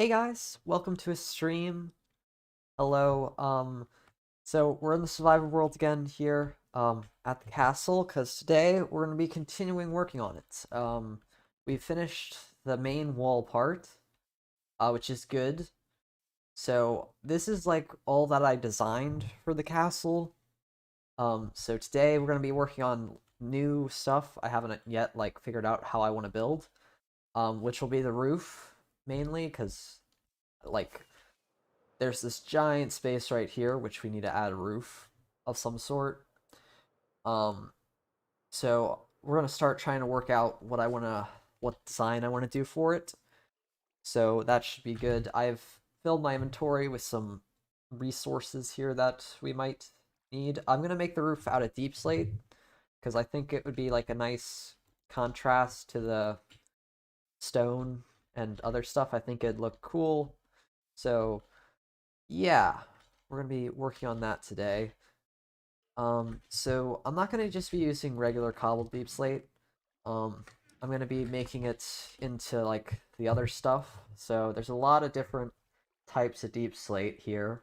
Hey guys, welcome to a stream. Hello. So we're in the survival world again here, at the castle, because today we're going to be continuing working on it. We finished the main wall part, which is good. So this is like all that I designed for the castle. So today we're going to be working on new stuff. I haven't yet like figured out how I want to build, which will be the roof mainly, because like there's this giant space right here, which we need to add a roof of some sort. Um, so we're gonna start trying to work out what design I want to do for it. So that should be good. I've filled my inventory with some resources here that we might need. I'm gonna make the roof out of deep slate because I think it would be like a nice contrast to the stone and other stuff. I think it'd look cool. So yeah, we're gonna be working on that today. So I'm not gonna just be using regular cobbled deep slate. Um, I'm gonna be making it into like the other stuff. So there's a lot of different types of deep slate here.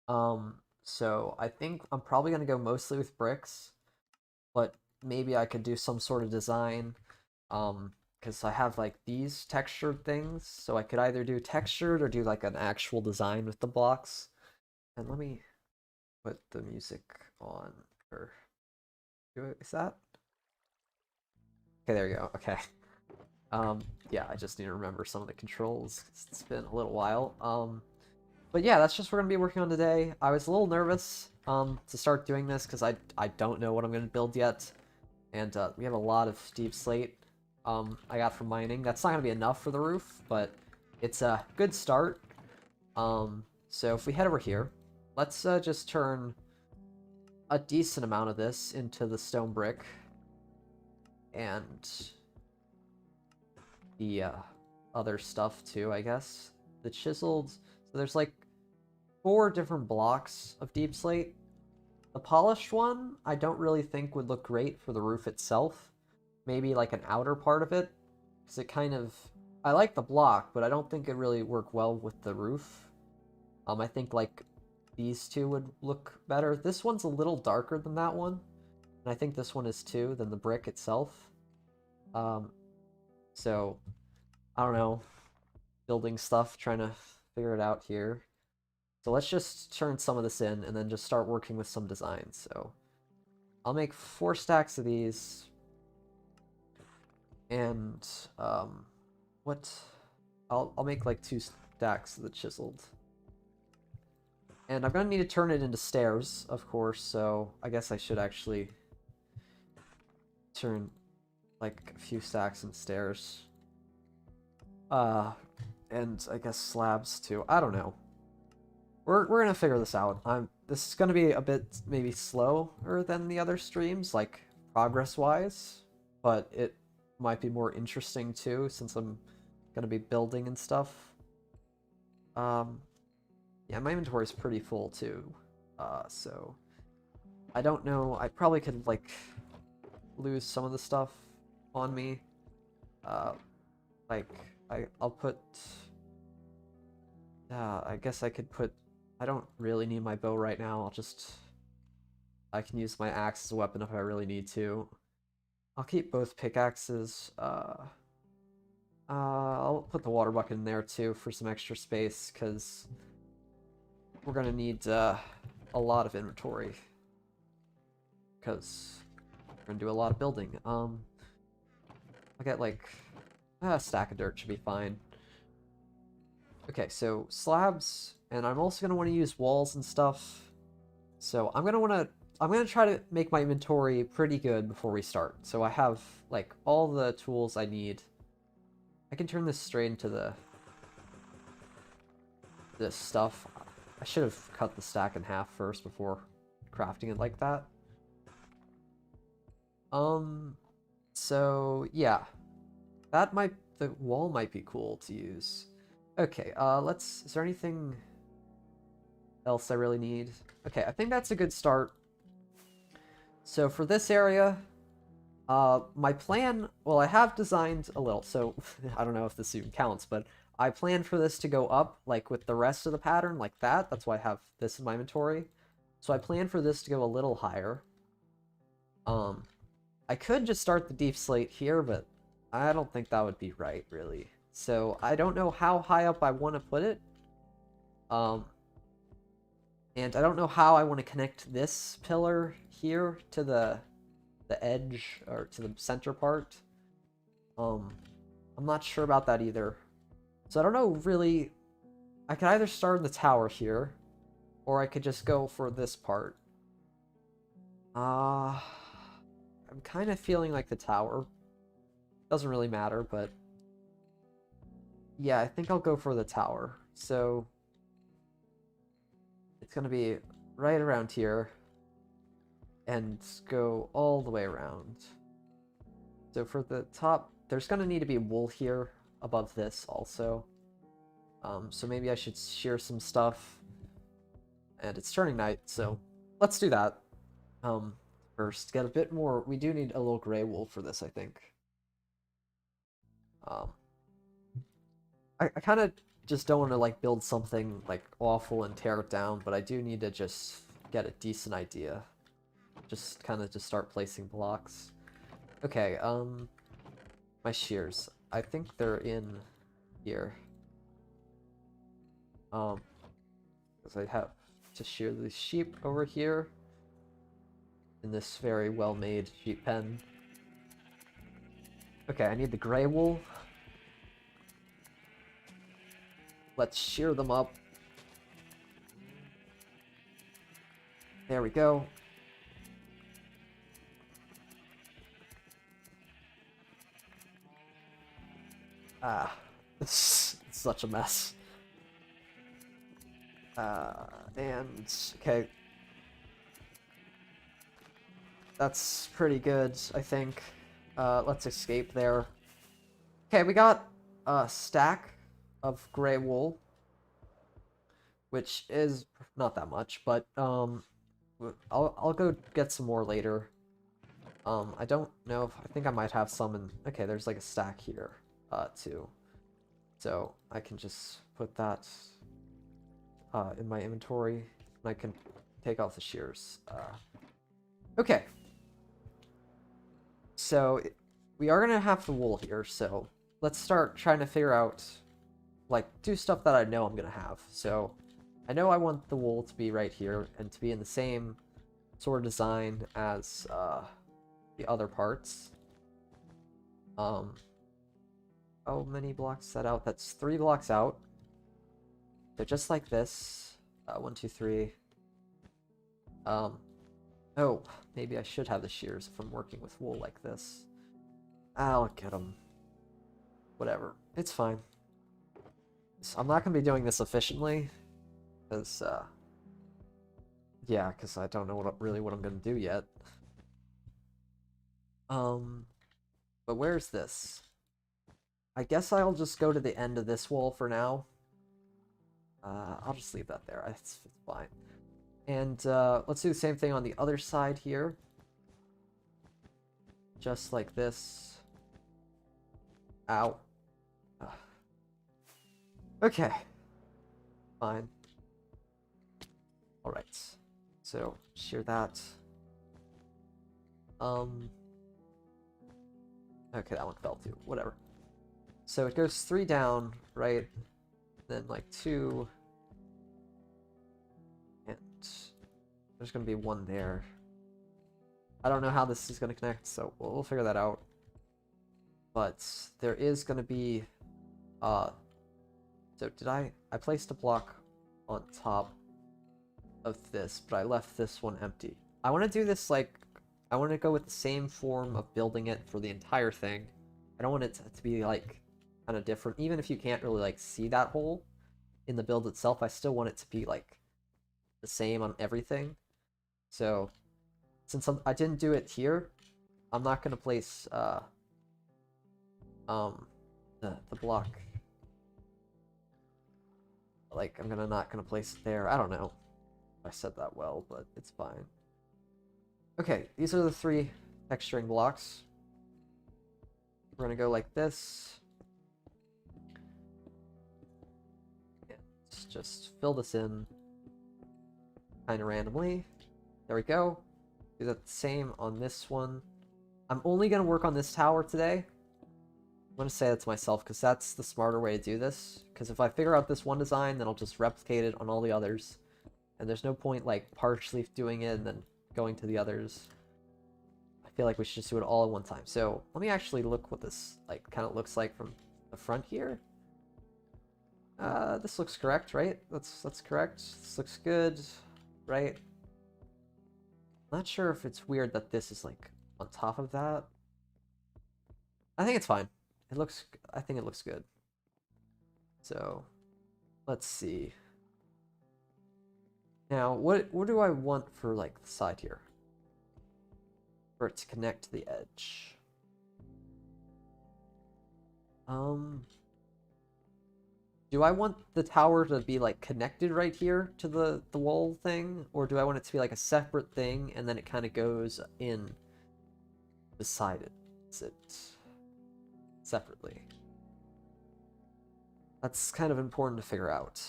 So I think I'm probably gonna go mostly with bricks, but maybe I could do some sort of design. Because I have like these textured things, so I could either do textured or do like an actual design with the blocks. And let me put the music on, or is that? Okay, there you go. Okay. Yeah, I just need to remember some of the controls. It's been a little while. But yeah, that's just what we're gonna be working on today. I was a little nervous to start doing this because I don't know what I'm gonna build yet, and we have a lot of deep slate I got from mining. That's not gonna be enough for the roof, but it's a good start. So if we head over here, let's just turn a decent amount of this into the stone brick and the other stuff too, I guess. The chiseled, so there's like 4 different blocks of deep slate. The polished one, I don't really think would look great for the roof itself. Maybe like an outer part of it, because it kind of, I like the block, but I don't think it really work well with the roof. I think like these two would look better. This one's a little darker than that one, and I think this one is too, than the brick itself. Um, so, I don't know, building stuff, trying to figure it out here. So let's just turn some of this in and then just start working with some designs. So I'll make 4 stacks of these. And what? I'll make like 2 stacks of the chiseled. And I'm gonna need to turn it into stairs, of course, so I guess I should actually turn like a few stacks into stairs. And I guess slabs too. I don't know. We're gonna figure this out. This is gonna be a bit maybe slower than the other streams, like progress-wise, but it might be more interesting too, since I'm gonna be building and stuff. Yeah, my inventory is pretty full too. So I don't know. I probably could like lose some of the stuff on me. Like I'll put. I guess I could put. I don't really need my bow right now. I can use my axe as a weapon if I really need to. I'll keep both pickaxes. I'll put the water bucket in there too for some extra space, because we're gonna need a lot of inventory, because we're gonna do a lot of building. I'll get like a stack of dirt should be fine. Okay, so slabs, and I'm also gonna want to use walls and stuff. So I'm gonna try to make my inventory pretty good before we start. So I have like all the tools I need. I can turn this straight into this stuff. I should have cut the stack in half first before crafting it like that. So yeah, the wall might be cool to use. Okay, is there anything else I really need? Okay, I think that's a good start. So for this area, My plan, well, I have designed a little, so I don't know if this even counts, but I plan for this to go up, like, with the rest of the pattern, like that. That's why I have this in my inventory. So I plan for this to go a little higher. I could just start the deep slate here, but I don't think that would be right, really. So I don't know how high up I want to put it. And I don't know how I want to connect this pillar here to the edge, or to the center part. I'm not sure about that either. So I don't know, really. I could either start in the tower here, or I could just go for this part. I'm kind of feeling like the tower. Doesn't really matter, but yeah, I think I'll go for the tower. So it's gonna be right around here and go all the way around. So for the top, there's gonna need to be wool here above this also. So maybe I should shear some stuff. And it's turning night, so let's do that. First, get a bit more. We do need a little gray wool for this, I think. I kind of just don't want to like build something like awful and tear it down, but I do need to just get a decent idea. Just kind of just start placing blocks. Okay, my shears. I think they're in here. Because I have to shear the sheep over here in this very well-made sheep pen. Okay, I need the gray wool. Let's shear them up. There we go. It's such a mess. And okay. That's pretty good, I think. Let's escape there. Okay, we got a stack of gray wool, which is not that much, but I'll go get some more later. I don't know if I think I might have some in. Okay, there's like a stack here, too. So I can just put that in my inventory, and I can take off the shears. Okay. So we are gonna have the wool here, so let's start trying to figure out, like, do stuff that I know I'm gonna have. So I know I want the wool to be right here and to be in the same sort of design as the other parts. How many blocks is that out? That's 3 blocks out. So just like this. 1, 2, 3. Oh, maybe I should have the shears if I'm working with wool like this. I'll get them. Whatever. It's fine. So I'm not going to be doing this efficiently. Because, yeah, because I don't know really what I'm going to do yet. But where's this? I guess I'll just go to the end of this wall for now. I'll just leave that there. It's fine. And let's do the same thing on the other side here. Just like this. Ow. Okay. Fine. Alright. So, shear that. Okay, that one fell too. Whatever. So it goes 3 down, right? Then like 2. And there's gonna be 1 there. I don't know how this is gonna connect, so we'll figure that out. But there is gonna be so did I placed a block on top of this, but I left this one empty. I want to do this like I want to go with the same form of building it for the entire thing. I don't want it to be like kind of different. Even if you can't really like see that hole in the build itself, I still want it to be like the same on everything. So since I didn't do it here, I'm not going to place the block. Like I'm not gonna place it there. I don't know if I said that well, but it's fine. Okay, these are the 3 texturing blocks. We're gonna go like this. And just fill this in kind of randomly. There we go. Do that the same on this one. I'm only gonna work on this tower today. I'm gonna say that to myself because that's the smarter way to do this. Because if I figure out this one design, then I'll just replicate it on all the others. And there's no point like partially doing it and then going to the others. I feel like we should just do it all at one time. So let me actually look what this like kind of looks like from the front here. This looks correct, right? That's correct. This looks good, right? Not sure if it's weird that this is like on top of that. I think it's fine. I think it looks good. So let's see. Now, what do I want for like the side here? For it to connect to the edge. Do I want the tower to be like connected right here to the wall thing? Or do I want it to be like a separate thing and then it kind of goes in beside it? Is it separately? That's kind of important to figure out.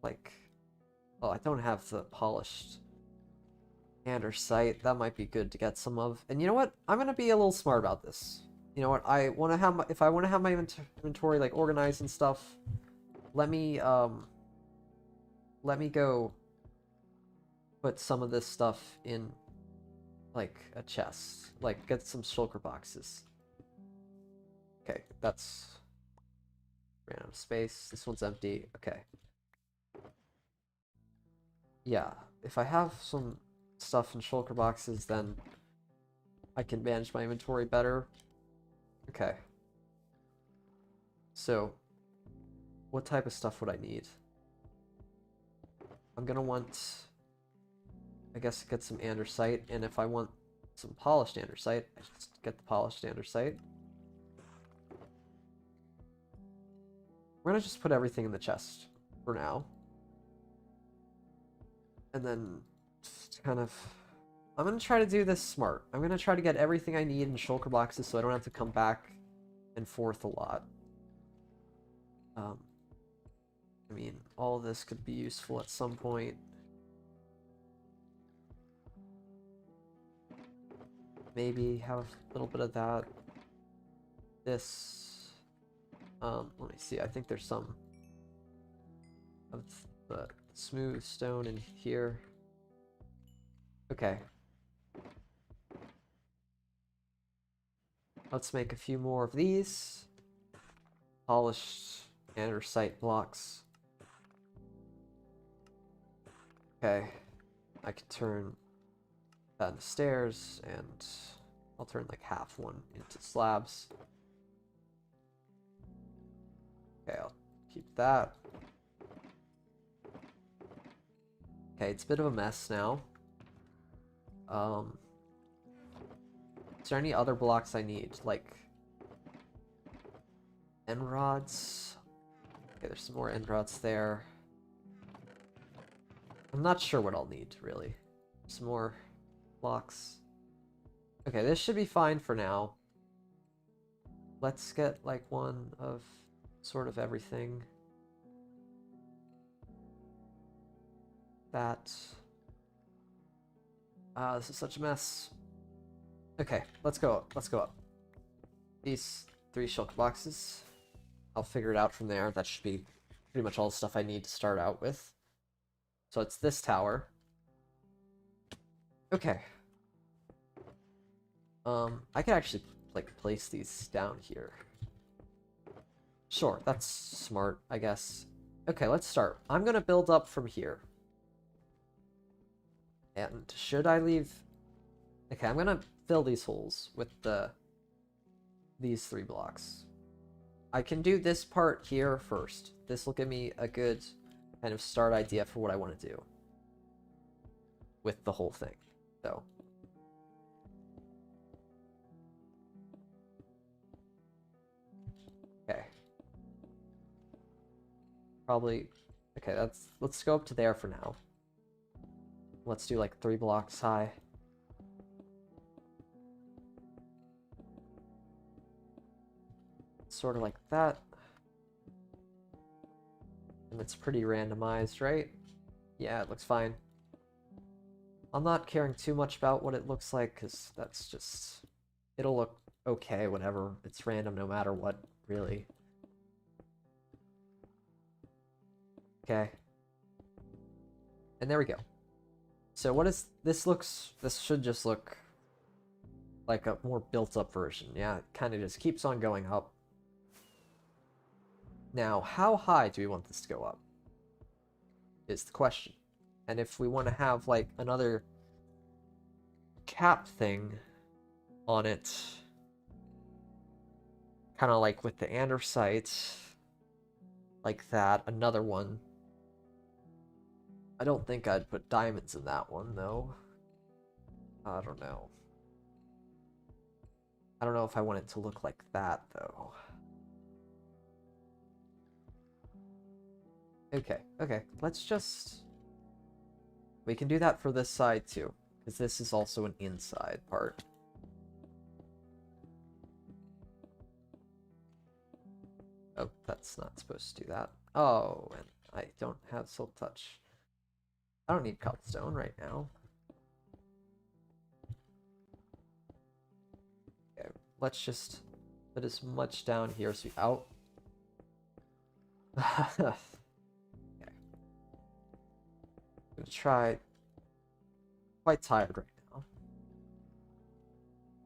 Like, oh, I don't have the polished andesite. That might be good to get some of. And you know what? I'm gonna be a little smart about this. You know what? I want to have my, if I want to have my inventory like organized and stuff, let me go put some of this stuff in like a chest, like get some shulker boxes. Okay, that's ran out of space. This one's empty. Okay. Yeah, if I have some stuff in shulker boxes, then I can manage my inventory better. Okay. So, what type of stuff would I need? I'm gonna want, I guess, get some andesite, and if I want some polished andesite, I just get the polished andesite. We're gonna just put everything in the chest for now. And then just kind of, I'm gonna try to do this smart. I'm gonna try to get everything I need in shulker boxes so I don't have to come back and forth a lot. I mean, all of this could be useful at some point. Maybe have a little bit of that. This, let me see, I think there's some of the smooth stone in here. Okay. Let's make a few more of these. Polished andesite blocks. Okay. I can turn that into stairs, and I'll turn like half one into slabs. Okay, I'll keep that. Okay, it's a bit of a mess now. Is there any other blocks I need? Like end rods? Okay, there's some more end rods there. I'm not sure what I'll need, really. Some more blocks. Okay, this should be fine for now. Let's get like one of sort of everything. That. This is such a mess. Okay, let's go up. Let's go up. These 3 shulker boxes. I'll figure it out from there. That should be pretty much all the stuff I need to start out with. So it's this tower. Okay. I could actually like place these down here. Sure, that's smart, I guess. Okay, let's start. I'm gonna build up from here. And should I leave? Okay, I'm gonna fill these holes with these 3 blocks. I can do this part here first. This will give me a good kind of start idea for what I want to do with the whole thing. So okay. Probably okay, let's go up to there for now. Let's do like 3 blocks high. sort of like that. And it's pretty randomized, right? Yeah, it looks fine. I'm not caring too much about what it looks like, because that's just... It'll look okay, whatever. It's random no matter what, really. Okay. And there we go. So what is... This looks... This should just look like a more built-up version. Yeah, it kind of just keeps on going up. Now, how high do we want this to go up? Is the question. And if we want to have, like, another cap thing on it, kind of like with the andesite, like that, another one. I don't think I'd put diamonds in that one, though. I don't know. I don't know if I want it to look like that, though. Okay, let's just... We can do that for this side, too, because this is also an inside part. Oh, that's not supposed to do that. Oh, and I don't have Silk Touch. I don't need cobblestone right now. Okay, let's just put as much down here as we out. Okay. I'm gonna try. Quite tired right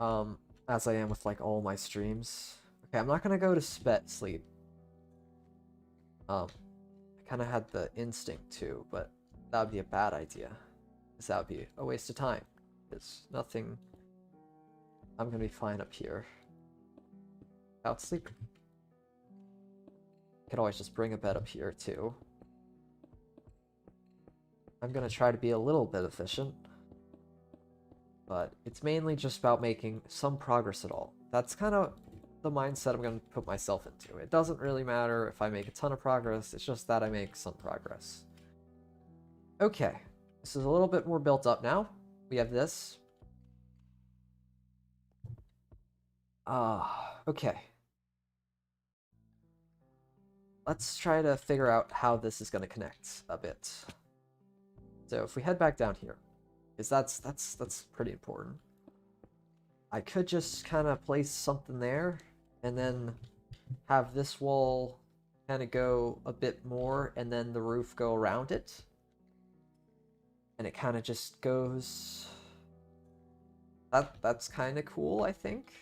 now. As I am with like all my streams. Okay, I'm not gonna go to sleep. I kind of had the instinct to, but that would be a bad idea, because that would be a waste of time. There's nothing. I'm gonna be fine up here. Without sleeping. Could always just bring a bed up here too. I'm gonna try to be a little bit efficient, but it's mainly just about making some progress at all. That's kind of the mindset I'm gonna put myself into. It doesn't really matter if I make a ton of progress, it's just that I make some progress. Okay, this is a little bit more built up now. We have this. Okay. Let's try to figure out how this is going to connect a bit. So if we head back down here, because that's pretty important. I could just kind of place something there, and then have this wall kind of go a bit more, and then the roof go around it. And it kind of just goes... That's kind of cool, I think.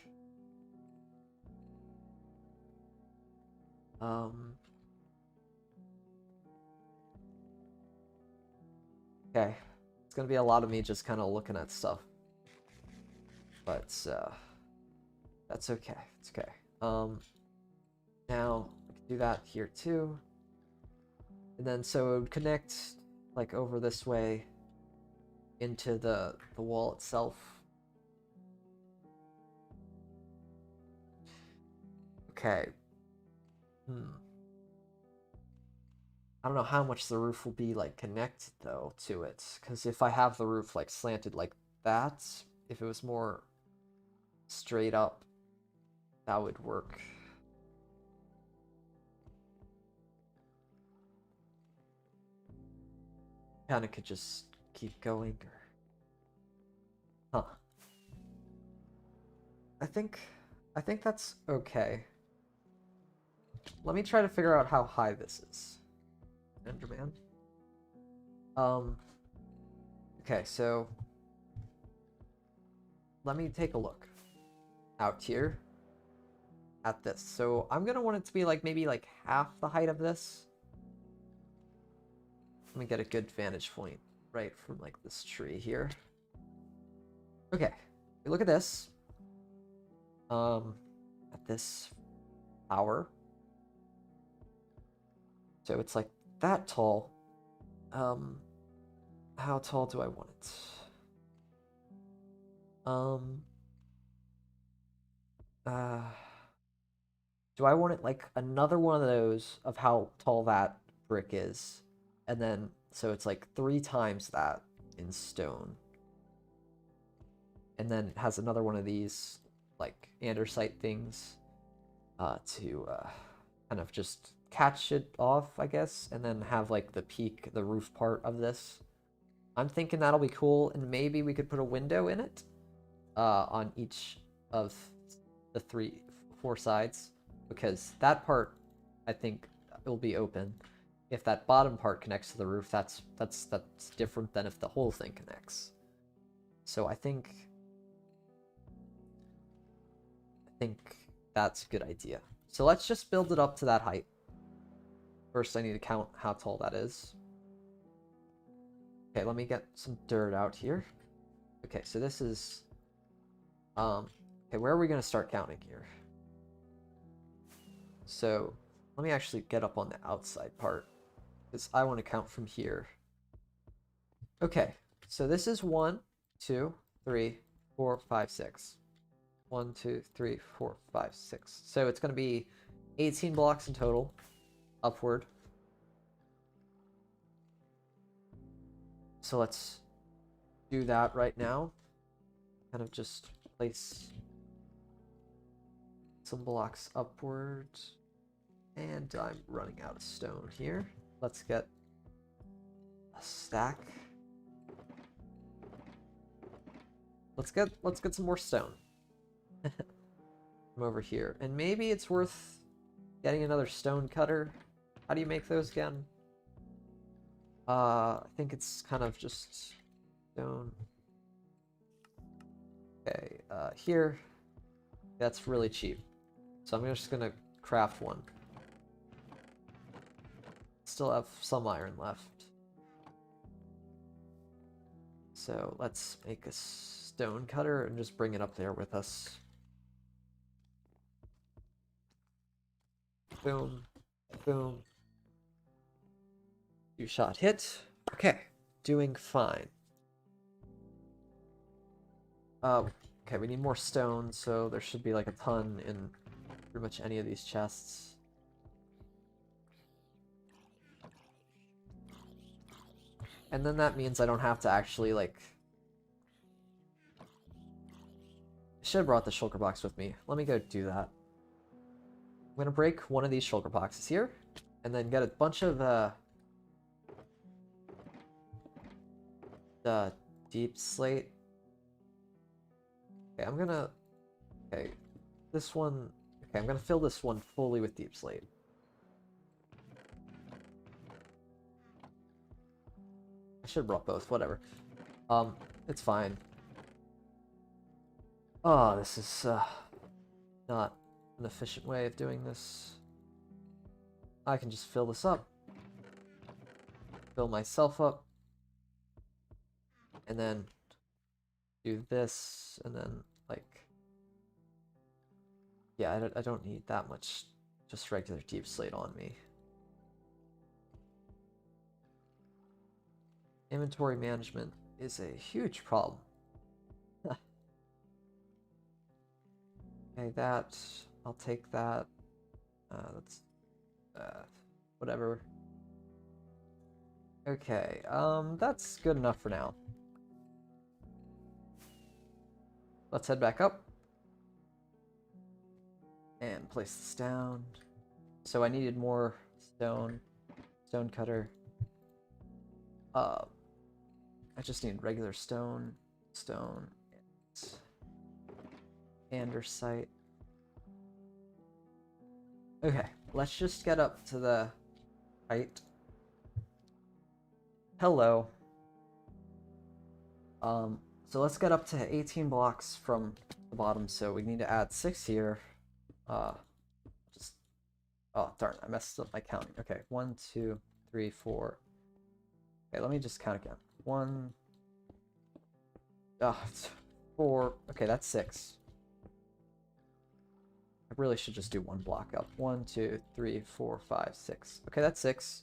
Okay. It's gonna be a lot of me just kind of looking at stuff. But, that's okay. It's okay. Now, we can do that here too. And then, so it would connect, like, over this way into the wall itself. Okay. I don't know how much the roof will be, like, connected, though, to it. Because if I have the roof, like, slanted like that, if it was more straight up, that would work. Kinda could just keep going, or... Huh. I think that's okay. Let me try to figure out how high this is. Enderman. Okay, so let me take a look out here at this. So I'm gonna want it to be like maybe like half the height of this. Let me get a good vantage point right from like this tree here. Okay, look at this. At this tower. So it's like that tall. How tall do I want it? Do I want it like another one of those of how tall that brick is? And then, so it's like 3 times that in stone. And then it has another one of these, like, andesite things. to kind of just catch it off, I guess, and then have like the peak, the roof part of this. I'm thinking that'll be cool, and maybe we could put a window in it on each of the four sides, because that part, I think, will be open. If that bottom part connects to the roof, that's different than if the whole thing connects. So I think that's a good idea. So let's just build it up to that height. First, I need to count how tall that is. Okay, let me get some dirt out here. Okay, so this is... okay, where are we going to start counting here? So, let me actually get up on the outside part, because I want to count from here. Okay, so this is 1, 2, 3, 4, 5, 6. 1, 2, 3, 4, 5, 6. So it's going to be 18 blocks in total, upward. So let's do that right now. Kind of just place some blocks upward. And I'm running out of stone here. Let's get a stack. Let's get some more stone. From over here. And maybe it's worth getting another stone cutter. How do you make those again? I think it's kind of just stone. Okay, here. That's really cheap. So I'm just gonna craft one. Still have some iron left. So let's make a stone cutter and just bring it up there with us. Boom. Boom. 2-shot hit. Okay. Doing fine. Okay, we need more stone, so there should be like a ton in pretty much any of these chests. And then that means I don't have to actually, like... I should have brought the shulker box with me. Let me go do that. I'm gonna break one of these shulker boxes here, and then get a bunch of, the deep slate. Okay, I'm gonna... Okay, this one... Okay, I'm gonna fill this one fully with deep slate. I should have brought both, whatever. It's fine. Oh, this is, not an efficient way of doing this. I can just fill this up. Fill myself up. And then do this, and then, like... Yeah, I don't need that much just regular deep slate on me. Inventory management is a huge problem. Okay, that... I'll take that. That's... whatever. Okay, that's good enough for now. Let's head back up. And place this down. So I needed more stone. Stone cutter. I just need regular stone. Stone. And andesite. Okay, let's just get up to the height. Hello. So let's get up to 18 blocks from the bottom, so we need to add 6 here. Just... Oh, darn, I messed up my counting. Okay, 1, 2, 3, 4. Okay, let me just count again. 1... 4... Okay, that's 6. I really should just do one block up. 1, 2, 3, 4, 5, 6. Okay, that's 6.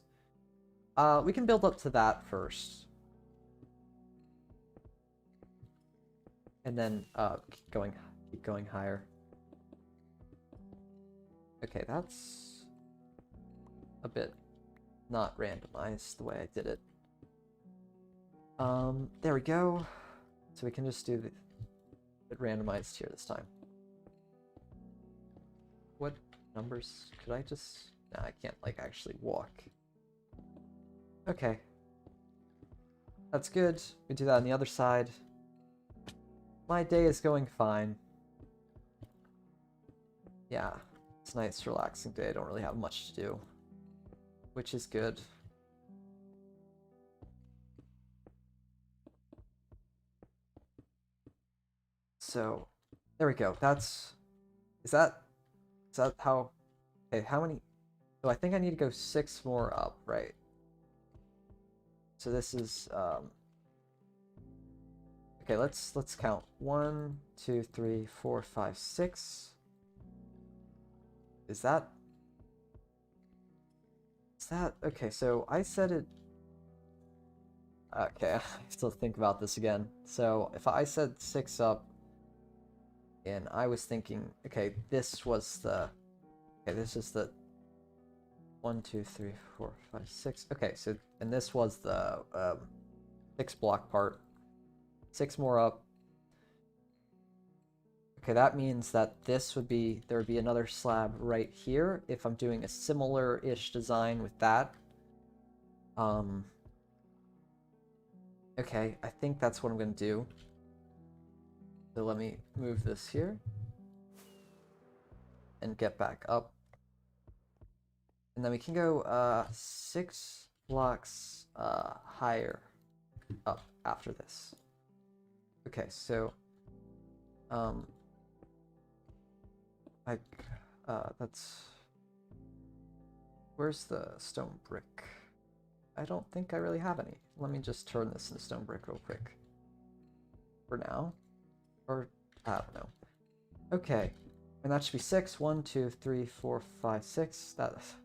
We can build up to that first. And then keep going higher. Okay, that's a bit not randomized the way I did it. There we go. So we can just do it randomized here this time. What? numbers. Could I just... Nah, I can't, like, actually walk. Okay. That's good. We do that on the other side. My day is going fine. Yeah. It's a nice, relaxing day. I don't really have much to do. Which is good. So, there we go. That's... Is that how... Okay, how many... So I think I need to go 6 more up, right? So this is... Okay, let's count. 1, 2, 3, 4, 5, 6. Is that... Okay, so I said it... Okay, I have to think about this again. So if I said 6 up, and I was thinking, okay, this was the... Okay, this is the 1, 2, 3, 4, 5, 6. Okay, so, and this was the 6 block part. 6 more up. Okay, that means that this would be, there would be another slab right here if I'm doing a similar-ish design with that. Okay, I think that's what I'm going to do. So let me move this here and get back up. And then we can go 6 blocks higher up after this. Okay, so like that's... Where's the stone brick? I don't think I really have any. Let me just turn this into stone brick real quick. For now. Or, I don't know. Okay. And that should be 6. 1, 2, 3, 4, 5, 6. That's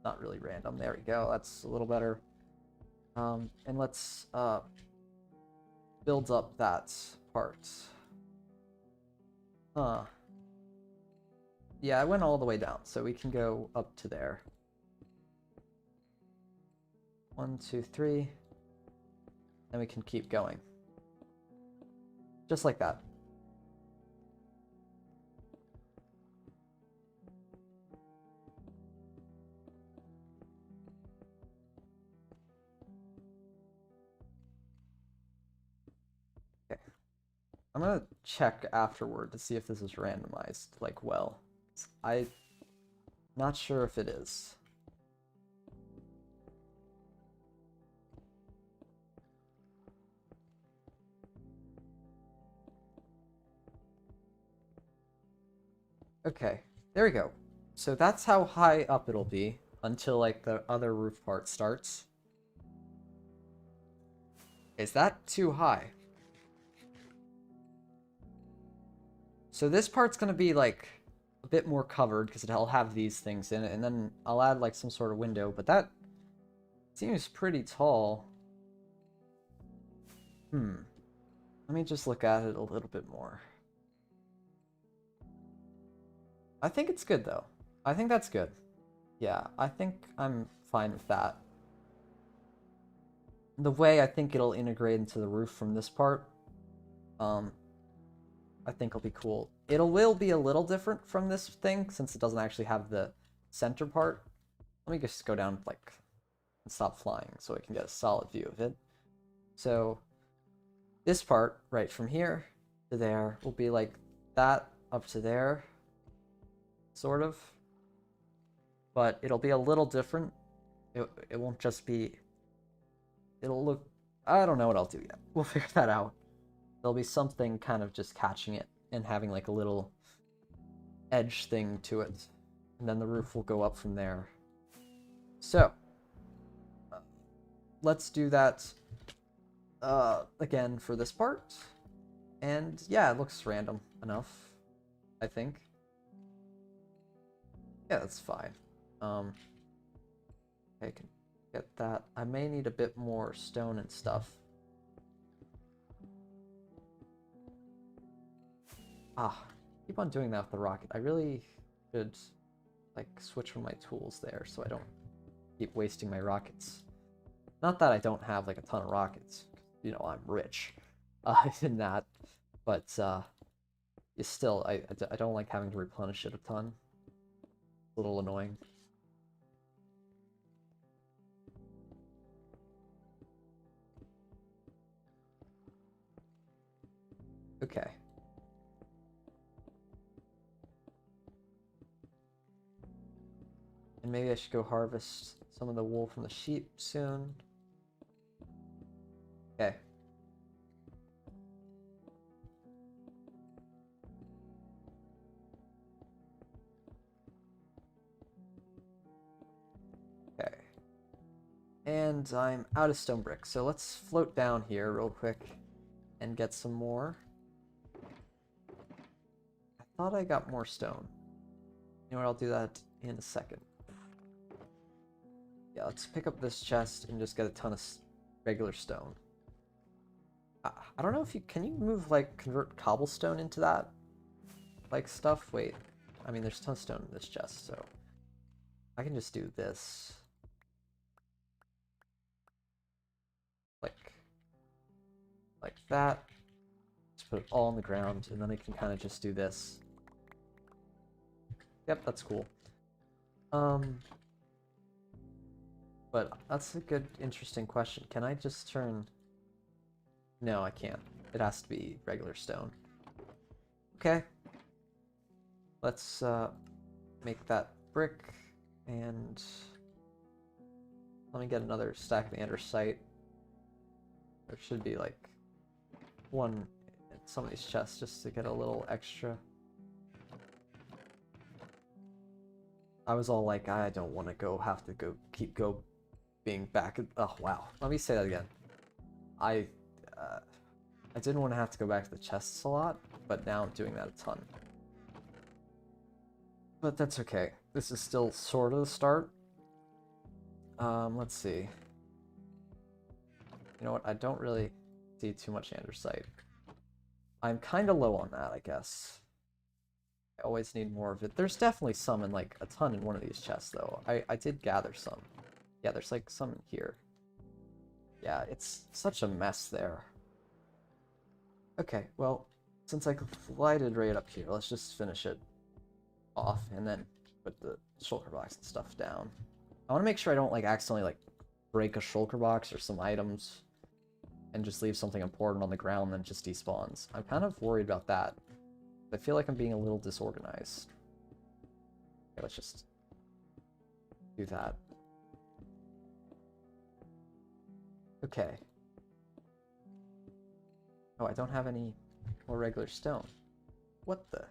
not really random. There we go. That's a little better. And let's build up that part. Huh. Yeah, I went all the way down, so we can go up to there. 1, 2, 3. And we can keep going. Just like that. Okay. I'm gonna check afterward to see if this is randomized, like, well. I'm not sure if it is. Okay, there we go. So that's how high up it'll be until, like, the other roof part starts. Is that too high? So this part's gonna be, like, a bit more covered because it'll have these things in it, and then I'll add, like, some sort of window, but that seems pretty tall. Let me just look at it a little bit more. I think it's good, though. I think that's good. Yeah, I think I'm fine with that. The way I think it'll integrate into the roof from this part, I think it'll be cool. It will be a little different from this thing, since it doesn't actually have the center part. Let me just go down, like, and stop flying so I can get a solid view of it. So, this part, right from here to there, will be like that up to there, sort of. But it'll be a little different. It won't just be... It'll look... I don't know what I'll do yet. We'll figure that out. There'll be something kind of just catching it and having, like, a little edge thing to it. And then the roof will go up from there. So, let's do that again for this part. And yeah, it looks random enough, I think. Yeah, that's fine. I can get that. I may need a bit more stone and stuff. Keep on doing that with the rocket. I really should, like, switch one of my tools there so I don't keep wasting my rockets. Not that I don't have, like, a ton of rockets. You know, I'm rich in that. But, it's still, I don't like having to replenish it a ton. a little annoying. Okay. And maybe I should go harvest some of the wool from the sheep soon. Okay. Okay. And I'm out of stone bricks, so let's float down here real quick and get some more. I thought I got more stone. You know what, I'll do that in a second. Yeah, let's pick up this chest and just get a ton of regular stone. I don't know if you... Can you move, like, convert cobblestone into that? Like, stuff? Wait. I mean, there's a ton of stone in this chest, so... I can just do this. Like that. Just put it all on the ground, and then I can kind of just do this. Yep, that's cool. But that's a good, interesting question. Can I just turn... No, I can't. It has to be regular stone. Okay. Let's make that brick, and let me get another stack of andesite. There should be like one in some of these chests just to get a little extra. I was all like, I don't want to have to keep being back. Oh wow, let me say that again. I didn't want to have to go back to the chests a lot, but now I'm doing that a ton. But that's okay. This is still sort of the start. Let's see. You know what? I don't really see too much andesite. I'm kind of low on that, I guess. I always need more of it. There's definitely some in, like, a ton in one of these chests, though. I did gather some. Yeah, there's, like, some in here. Yeah, it's such a mess there. Okay, well, since I glided right up here, let's just finish it off and then put the shulker box and stuff down. I want to make sure I don't, like, accidentally, like, break a shulker box or some items and just leave something important on the ground and just despawns. I'm kind of worried about that. I feel like I'm being a little disorganized. Okay, let's just do that. Okay. Oh, I don't have any more regular stone. What the?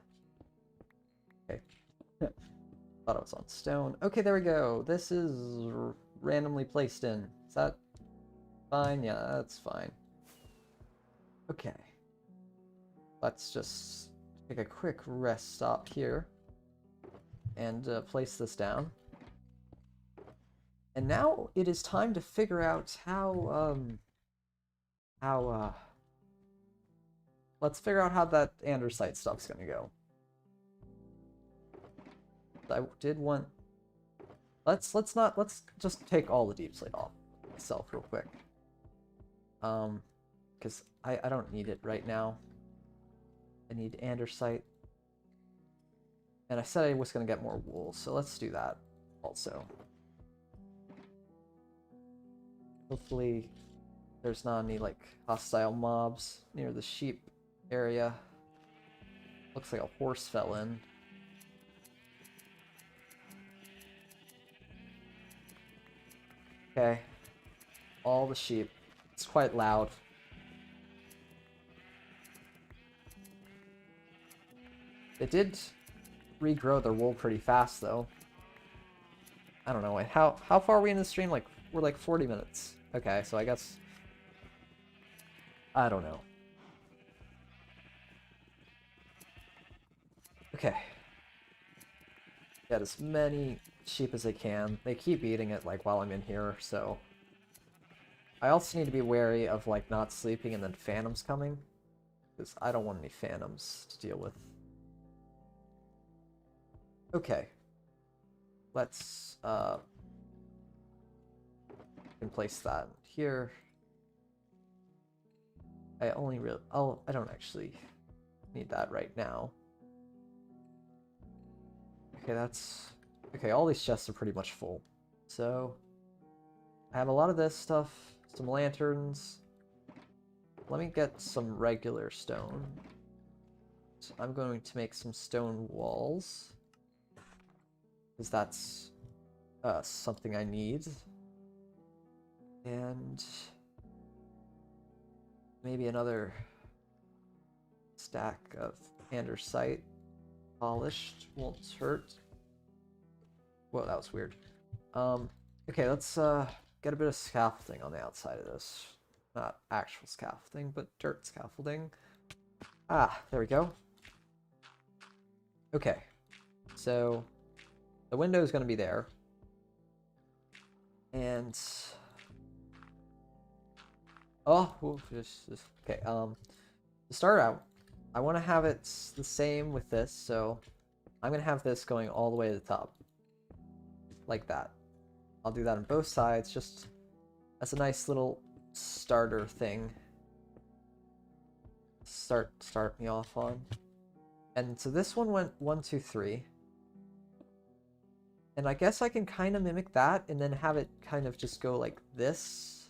Okay. Thought I was on stone. Okay, there we go. This is randomly placed in. Is that fine? Yeah, that's fine. Okay. Let's just take a quick rest stop here and place this down. And now it is time to figure out let's figure out how that andesite stuff's gonna go. I did want... Let's just take all the deep slate off myself real quick. Because I don't need it right now. I need andesite. And I said I was gonna get more wool, so let's do that also. Hopefully there's not any, like, hostile mobs near the sheep area. Looks like a horse fell in. Okay. All the sheep. It's quite loud. They did regrow their wool pretty fast, though. I don't know. Wait, how far are we in the stream? Like, we're like 40 minutes. Okay, so I guess... I don't know. Okay. Get as many sheep as I can. They keep eating it, like, while I'm in here, so... I also need to be wary of, like, not sleeping and then phantoms coming. Because I don't want any phantoms to deal with. Okay. Let's, can place that here. I only really... I don't actually need that right now. Okay, that's Okay, all these chests are pretty much full. So, I have a lot of this stuff, some lanterns. Let me get some regular stone. So I'm going to make some stone walls, because that's something I need. And maybe another stack of andesite. Polished won't hurt. Whoa, that was weird. Okay, let's get a bit of scaffolding on the outside of this. Not actual scaffolding, but dirt scaffolding. Ah, there we go. Okay, so the window is going to be there. And okay. To start out, I want to have it the same with this, so I'm gonna have this going all the way to the top, like that. I'll do that on both sides, just as a nice little starter thing. Start me off on. And so this one went 1, 2, 3. And I guess I can kind of mimic that and then have it kind of just go like this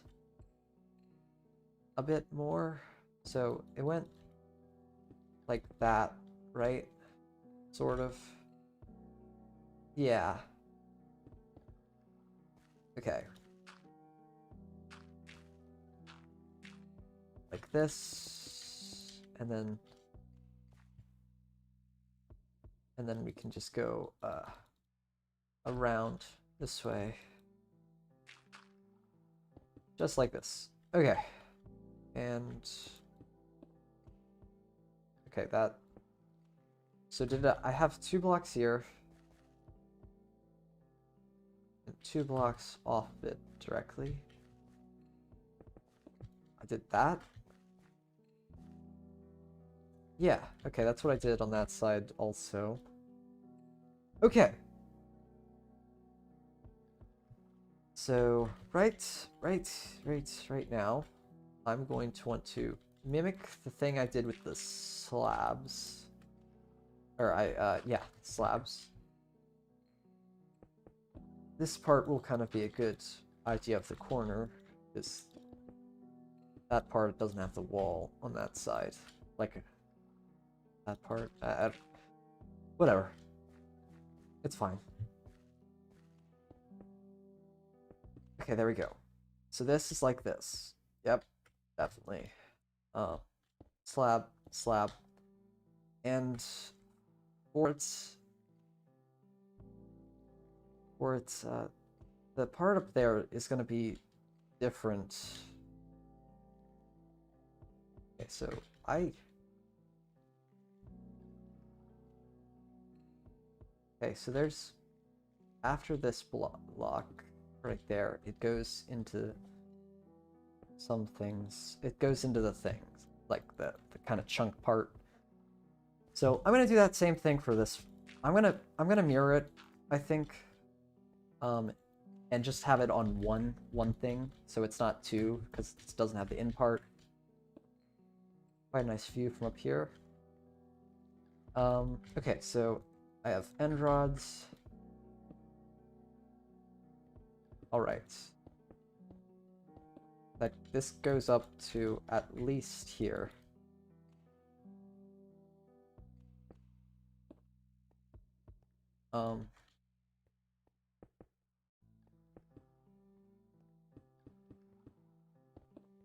a bit more. So it went like that, right? Sort of. Yeah. Okay. Like this. And then we can just go around this way. Just like this. Okay. And okay, that. So I have 2 blocks here. And 2 blocks off it directly. I did that. Yeah, okay, that's what I did on that side also. Okay. So, right now, I'm going to want to mimic the thing I did with the slabs. Or yeah, slabs. This part will kind of be a good idea of the corner, because that part doesn't have the wall on that side. Like, that part, whatever. It's fine. Okay, there we go. So this is like this. Yep, definitely. Slab, slab. And for its the part up there is going to be different. Okay, so okay, so there's, after this block right there, it goes into some things. It goes into the things, like the kind of chunk part. So I'm gonna do that same thing for this. I'm gonna mirror it, I think, and just have it on one thing, so it's not 2, because it doesn't have the in part. Quite a nice view from up here. Okay, so I have end rods. All right. That this goes up to at least here.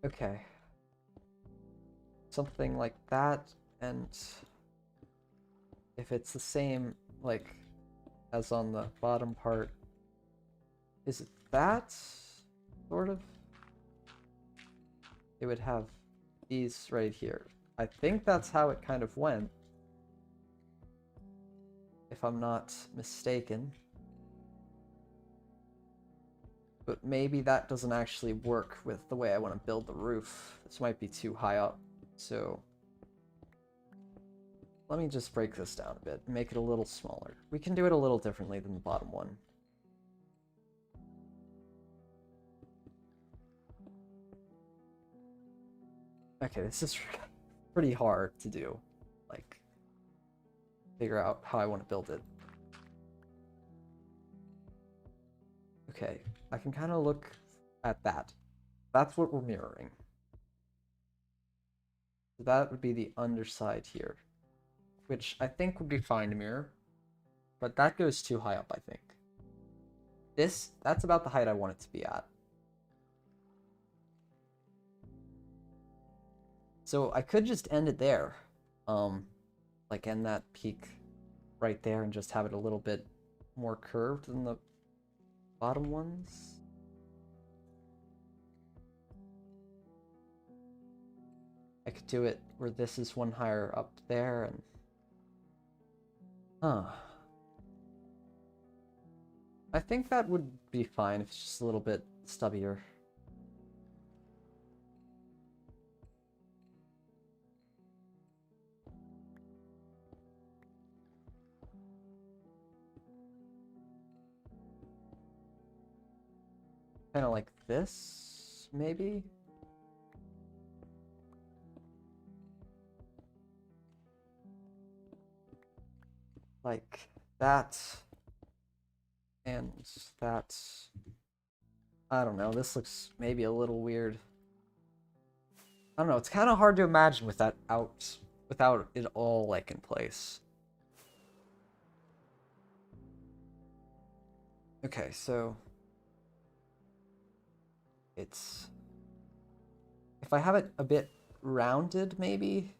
Okay. Something like that, and if it's the same, like, as on the bottom part, is it that, sort of? It would have these right here. I think that's how it kind of went, if I'm not mistaken. But maybe that doesn't actually work with the way I want to build the roof. This might be too high up, so let me just break this down a bit and make it a little smaller. We can do it a little differently than the bottom one. Okay, this is pretty hard to do. Like, figure out how I want to build it. Okay, I can kind of look at that. That's what we're mirroring. So that would be the underside here, which I think would be fine to mirror, but that goes too high up, I think. That's about the height I want it to be at. So I could just end it there. Like end that peak right there and just have it a little bit more curved than the bottom ones. I could do it where this is one higher up there and... I think that would be fine if it's just a little bit stubbier. Kind of like this, maybe? Like that. And that. I don't know, this looks maybe a little weird. I don't know, it's kind of hard to imagine with that out, without it all like in place. Okay, so it's, if I have it a bit rounded, maybe,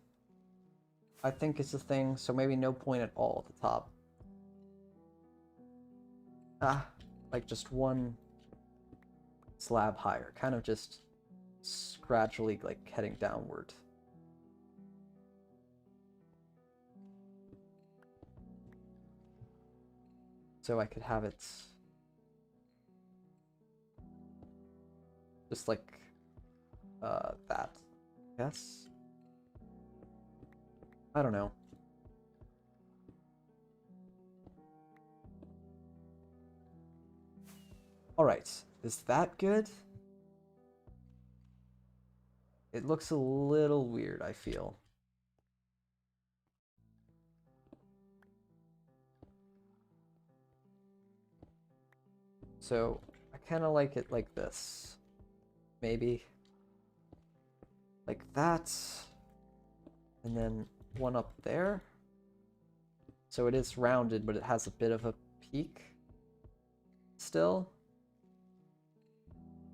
I think it's a thing. So maybe no point at all at the top. Like just one slab higher, kind of just gradually like heading downward. So I could have it just like that, yes? I don't know. Alright, is that good? It looks a little weird, I feel. So, I kind of like it like this. Maybe. Like that. And then one up there. So it is rounded, but it has a bit of a peak still.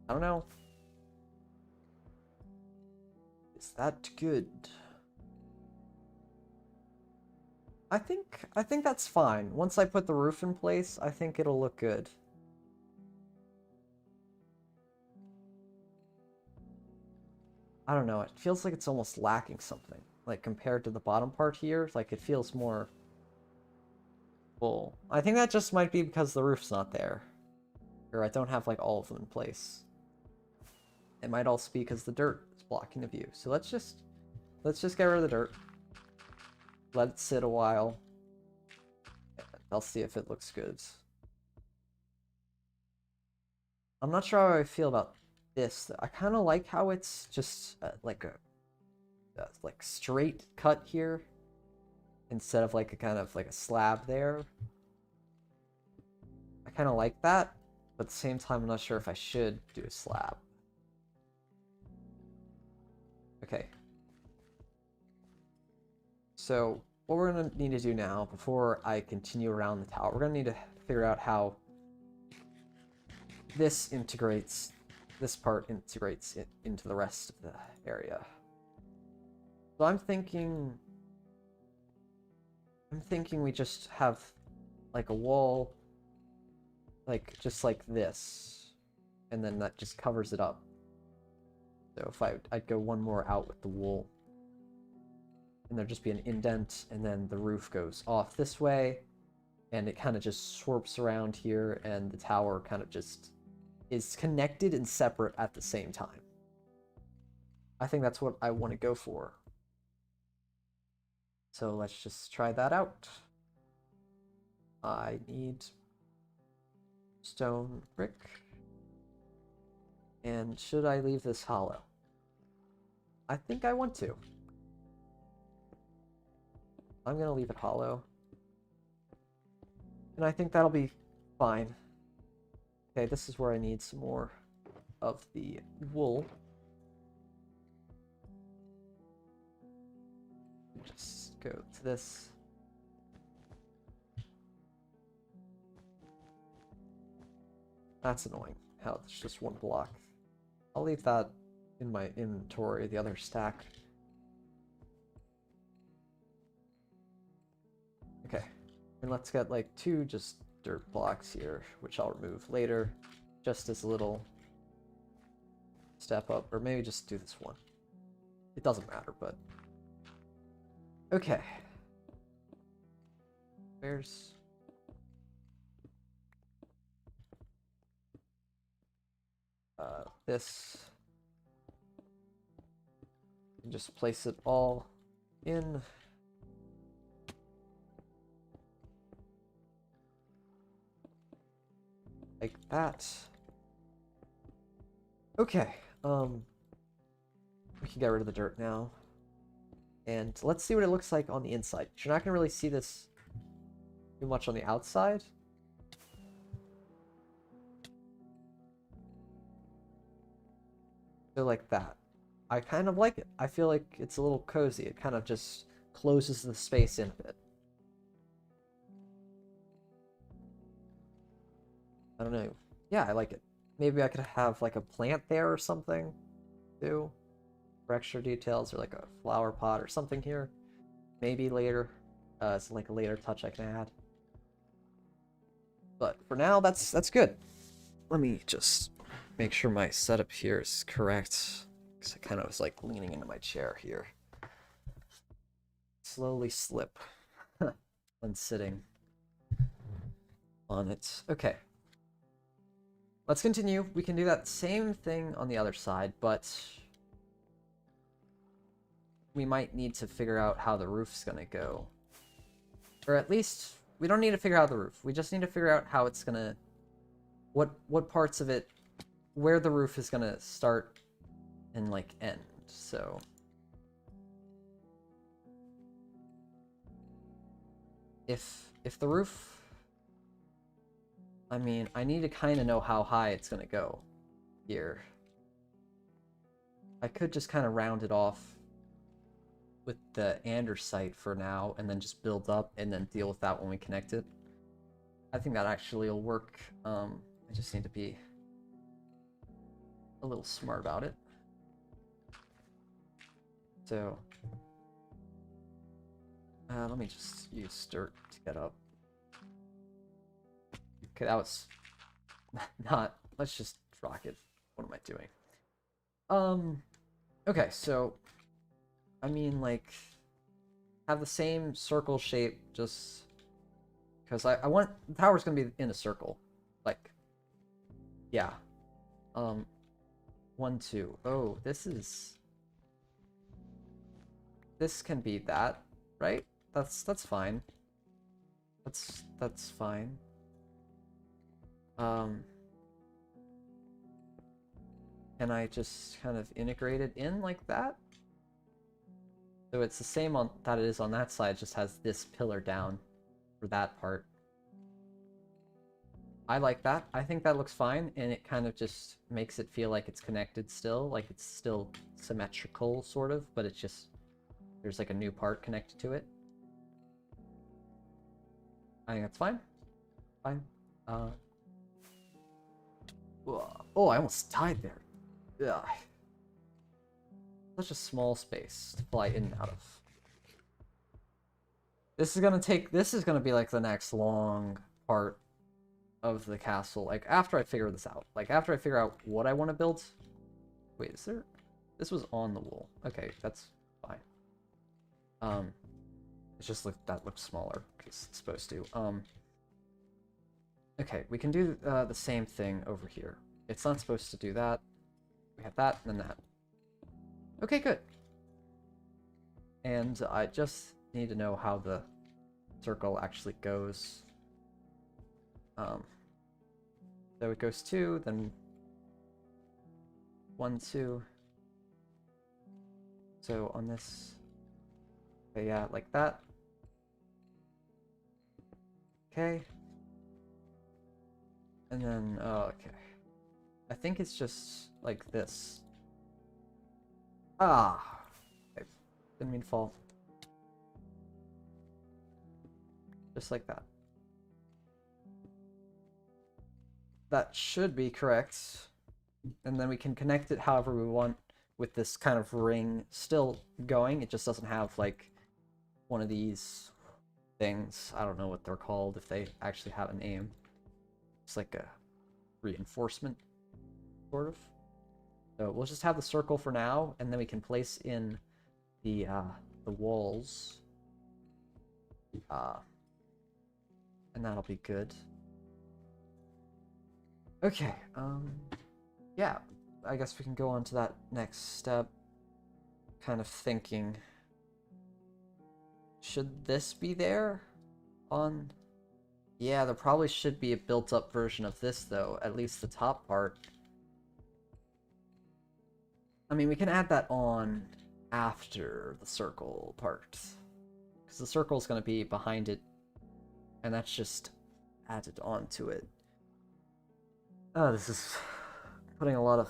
I don't know. Is that good? I think that's fine. Once I put the roof in place, I think it'll look good. I don't know, it feels like it's almost lacking something. Like compared to the bottom part here, like it feels more full. I think that just might be because the roof's not there. Or I don't have like all of them in place. It might also be because the dirt is blocking the view. So let's just get rid of the dirt. Let it sit a while. I'll see if it looks good. I'm not sure how I feel about this. I kind of like how it's just like a like straight cut here instead of like a kind of like a slab there. I kind of like that, but at the same time, I'm not sure if I should do a slab. Okay. So what we're going to need to do now, before I continue around the tower, we're going to need to figure out how this part integrates it into the rest of the area. So I'm thinking we just have like a wall, like just like this, and then that just covers it up. So if I'd go one more out with the wool, and there'd just be an indent, and then the roof goes off this way, and it kind of just swarps around here, and the tower kind of just is connected and separate at the same time. I think that's what I want to go for. So let's just try that out. I need stone brick. And should I leave this hollow? I think I want to. I'm going to leave it hollow. And I think that'll be fine. Okay, this is where I need some more of the wool. Just go to this. That's annoying. How it's just one block. I'll leave that in my inventory, the other stack. Okay, and let's get like 2 just dirt blocks here, which I'll remove later, just as a little step up, or maybe just do this one. It doesn't matter, but okay. Where's this? And just place it all in. Like that. Okay, we can get rid of the dirt now. And let's see what it looks like on the inside. You're not gonna really see this too much on the outside. So like that. I kind of like it. I feel like it's a little cozy. It kind of just closes the space in a bit. I don't know. Yeah, I like it. Maybe I could have like a plant there or something too. For extra details, or like a flower pot or something here. Maybe later. It's like a later touch I can add. But for now, that's good. Let me just make sure my setup here is correct. Because I kind of was like leaning into my chair here. Slowly slip when sitting on it. Okay. Let's continue. We can do that same thing on the other side, but we might need to figure out how the roof's gonna go. Or at least, we don't need to figure out the roof. We just need to figure out how it's gonna... What parts of it... Where the roof is gonna start and, like, end. So... If the roof... I mean, I need to kind of know how high it's gonna go here. I could just kind of round it off with the andesite for now, and then just build up, and then deal with that when we connect it. I think that actually will work. I just need to be a little smart about it. So, let me just use dirt to get up. Okay, that was not... Let's just rock it. What am I doing? Okay, so... I mean, like... Have the same circle shape, just... Because I want... The tower's gonna be in a circle. Like... Yeah. 1, 2. Oh, this is... This can be that, right? That's fine. That's fine. Can I just kind of integrate it in like that? So it's the same on that it is on that side, just has this pillar down for that part. I like that. I think that looks fine, and it kind of just makes it feel like it's connected still, like it's still symmetrical, sort of, but it's just, there's like a new part connected to it. I think that's fine. Fine. Oh, I almost died there. Ugh. Such a small space to fly in and out of. This is gonna be like the next long part of the castle. Like, after I figure this out. Like, after I figure out what I want to build. Wait, is there... This was on the wool. Okay, that's fine. It's just that looks smaller, because it's supposed to. Okay, we can do the same thing over here. It's not supposed to do that. We have that, and then that. Okay, good. And I just need to know how the circle actually goes. So it goes 2, then 1, 2. So on this, okay, yeah, like that. Okay. And then, oh, okay. I think it's just like this. Ah! Okay. Didn't mean to fall. Just like that. That should be correct. And then we can connect it however we want with this kind of ring still going. It just doesn't have, like, one of these things. I don't know what they're called, if they actually have a name. It's like a reinforcement, sort of. So we'll just have the circle for now, and then we can place in the walls. And that'll be good. Okay, yeah, I guess we can go on to that next step. Kind of thinking, should this be there on... Yeah, there probably should be a built-up version of this, though, at least the top part. I mean, we can add that on after the circle part, because the circle is going to be behind it, and that's just added onto it. Oh, this is putting a lot of...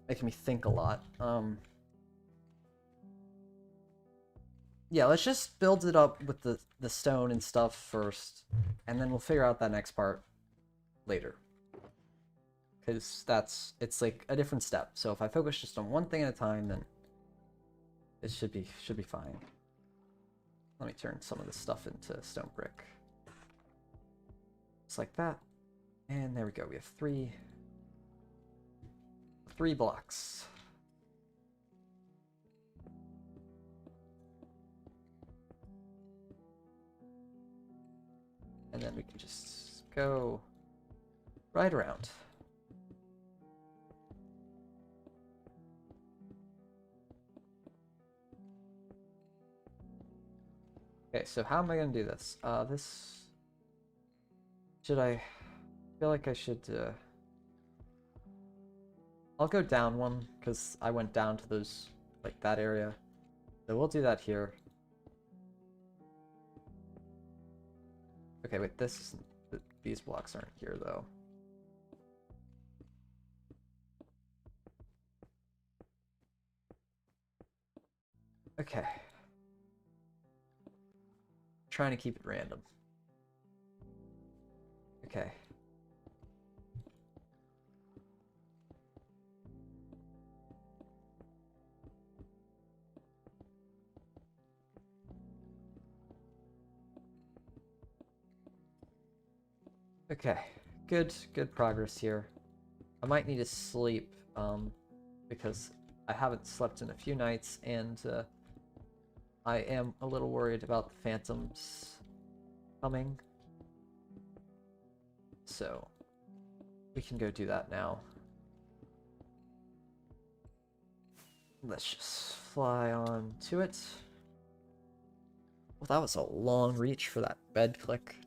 making me think a lot. Yeah, let's just build it up with the stone and stuff first, and then we'll figure out that next part later. Because it's like a different step. So if I focus just on one thing at a time, then it should be fine. Let me turn some of this stuff into stone brick. Just like that. And there we go. We have three blocks. And then we can just go right around. Okay, so how am I going to do this? Should I feel like I should... I'll go down one, because I went down to those, like, that area. So we'll do that here. Okay, wait, these blocks aren't here, though. Okay. Trying to keep it random. Okay. Okay, good progress here. I might need to sleep, because I haven't slept in a few nights, and I am a little worried about the phantoms coming. So, we can go do that now. Let's just fly on to it. Well, that was a long reach for that bed click.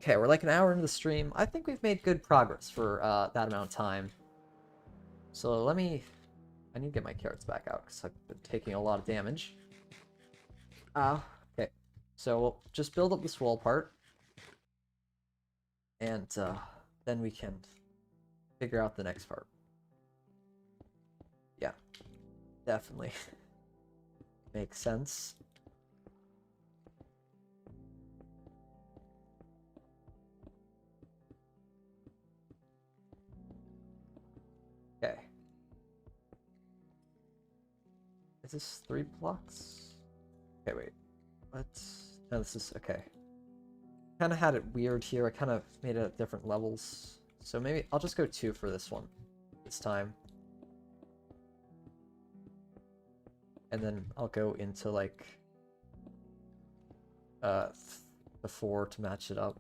Okay, we're like an hour into the stream. I think we've made good progress for that amount of time. So I need to get my carrots back out because I've been taking a lot of damage. Okay. So we'll just build up this wall part. And then we can figure out the next part. Yeah, definitely makes sense. Okay. Is this 3 blocks? Okay, wait. Let's... No, this is... Okay. Kind of had it weird here. I kind of made it at different levels. So maybe I'll just go 2 for this one. This time. And then I'll go into, like... the 4 to match it up.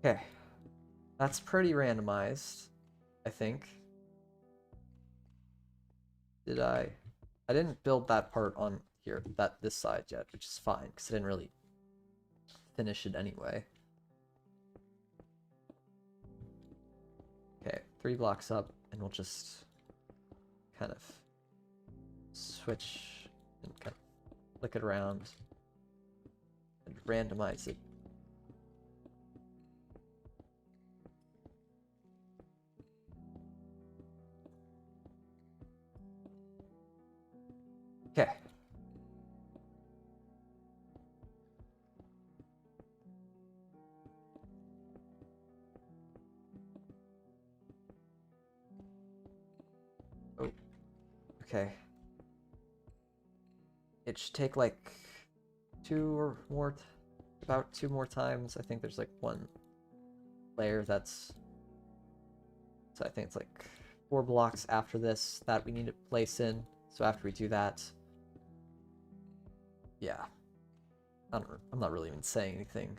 Okay. That's pretty randomized, I think. I didn't build that part on here, this side yet, which is fine, because I didn't really finish it anyway. Okay, 3 blocks up, and we'll just kind of switch and kind of flick it around and randomize it. Okay. Oh, okay. It should take like about 2 more times. I think there's like 1 layer that's, so I think it's like 4 blocks after this that we need to place in. So after we do that, yeah, I'm not really even saying anything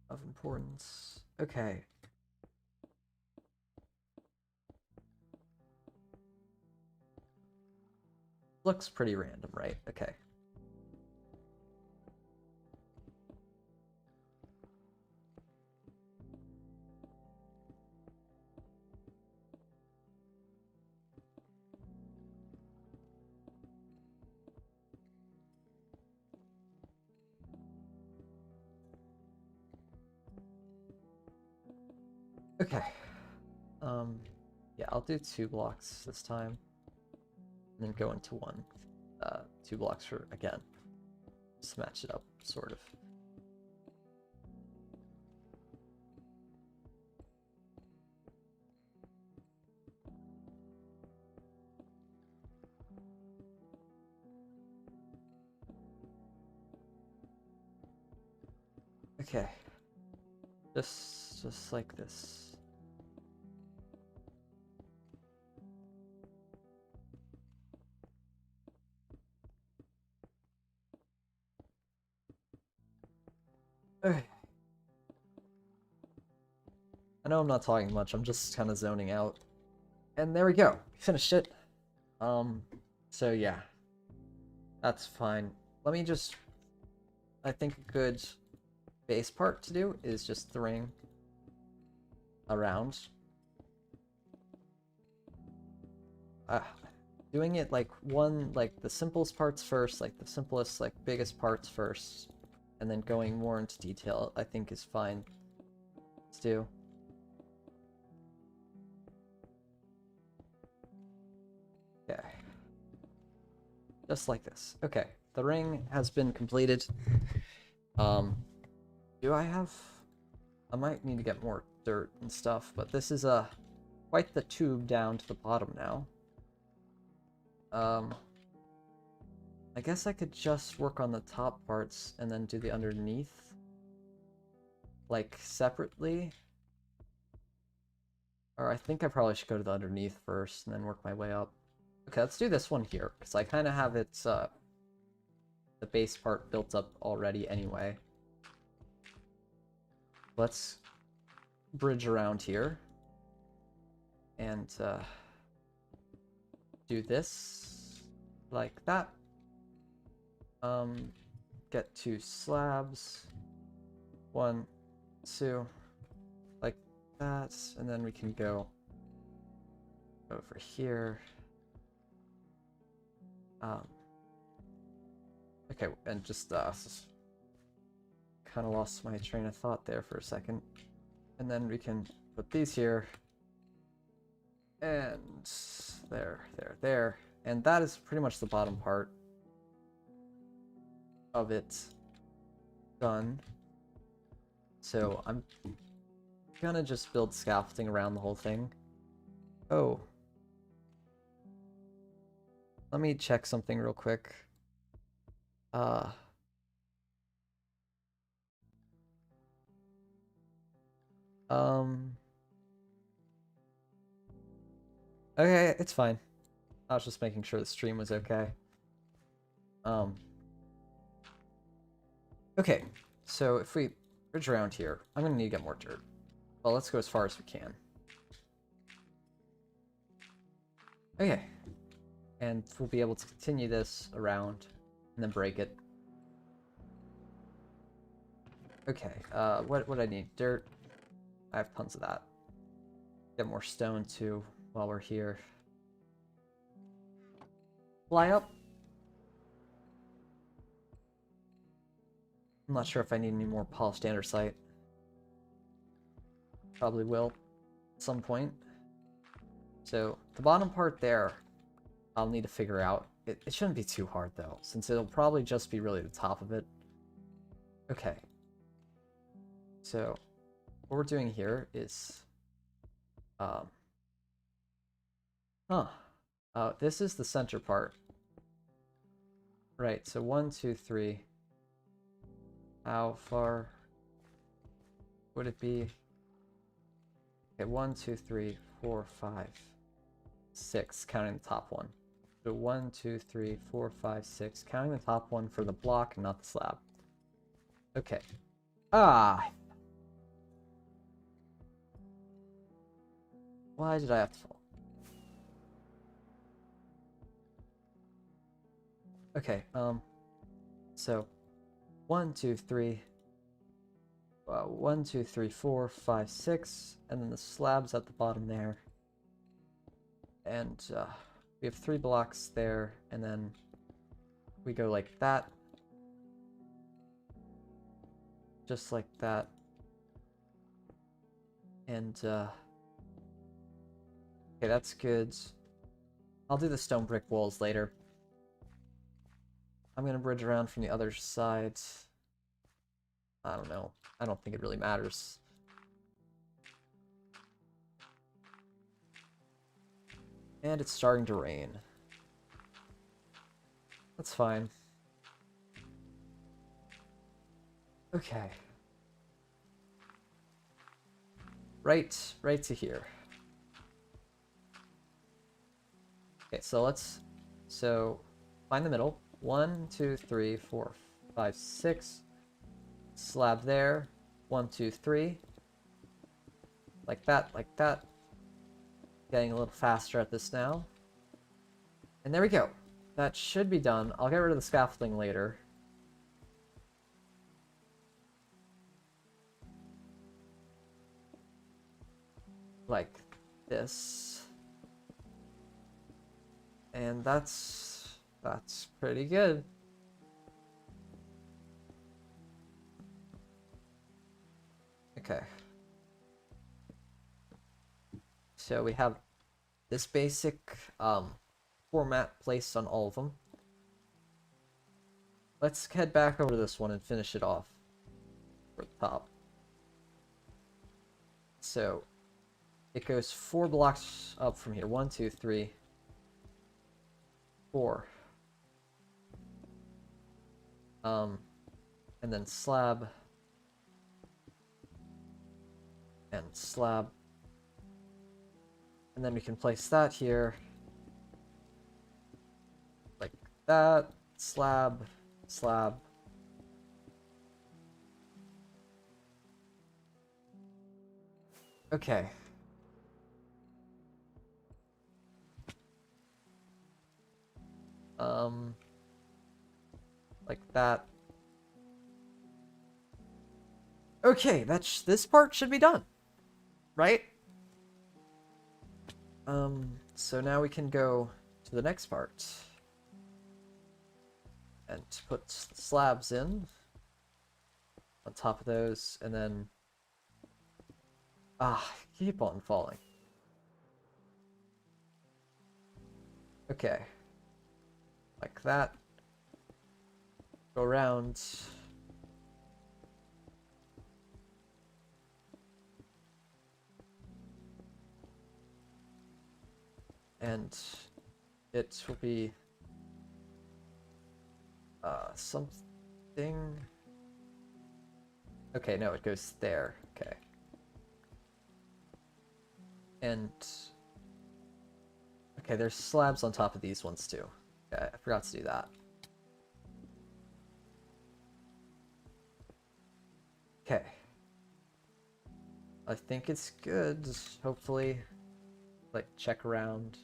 of importance. Okay. Looks pretty random, right? Okay. Okay. Yeah, I'll do 2 blocks this time, and then go into 1. 2 blocks for, again, just match it up, sort of. Okay. Just like this. Okay. I know I'm not talking much, I'm just kind of zoning out. And there we go. Finished it. So yeah. That's fine. Let me just, I think a good base part to do is just the ring around. Doing it like the simplest parts first, like the simplest, like biggest parts first, and then going more into detail, I think is fine to do. Okay. Just like this. Okay, the ring has been completed. Do I have... I might need to get more dirt and stuff, but this is quite the tube down to the bottom now. I guess I could just work on the top parts and then do the underneath, like, separately. Or I think I probably should go to the underneath first and then work my way up. Okay, let's do this one here, because I kind of have its, the base part built up already anyway. Let's bridge around here and do this like that. Get 2 slabs, 1, 2, like that, and then we can go over here. Okay, and just kind of lost my train of thought there for a second. And then we can put these here. And there. And that is pretty much the bottom part of it done. So I'm gonna just build scaffolding around the whole thing. Oh. Let me check something real quick. Okay, it's fine. I was just making sure the stream was okay. Okay, so if we bridge around here, I'm gonna need to get more dirt. Well, let's go as far as we can. Okay, and we'll be able to continue this around and then break it. Okay, what I need? Dirt. I have tons of that. Get more stone too while we're here. Fly up. I'm not sure if I need any more polished andesite. Probably will at some point. So the bottom part there, I'll need to figure out. It shouldn't be too hard though, since it'll probably just be really the top of it. Okay. So what we're doing here is, this is the center part. Right, so 1, 2, 3. How far would it be? Okay, 1, 2, 3, 4, 5, 6, counting the top one. So 1, 2, 3, 4, 5, 6, counting the top one for the block and not the slab. Okay. Ah! Why did I have to fall? Okay, so 1, 2, 3, 1, 2, 3, 4, 5, 6, and then the slabs at the bottom there. And we have 3 blocks there, and then we go like that. Just like that. And, okay, that's good. I'll do the stone brick walls later. I'm gonna bridge around from the other side. I don't know. I don't think it really matters. And it's starting to rain. That's fine. Okay. Right to here. Okay, so find the middle. 1, 2, 3, 4, 5, 6. Slab there. 1, 2, 3. Like that, like that. Getting a little faster at this now. And there we go. That should be done. I'll get rid of the scaffolding later. Like this. And that's pretty good. Okay. So we have this basic format placed on all of them. Let's head back over to this one and finish it off for the top. So it goes 4 blocks up from here. 1, 2, 3, 4. And then slab and slab. And then we can place that here. Like that. Slab, slab. Okay. Like that. Okay, this part should be done. Right? So now we can go to the next part. And put slabs in on top of those, and then keep on falling. Okay. Like that. Go around. And it will be something. Okay, no, it goes there. Okay. And okay, there's slabs on top of these ones too. Okay, I forgot to do that. Okay. I think it's good. Hopefully, like, check around.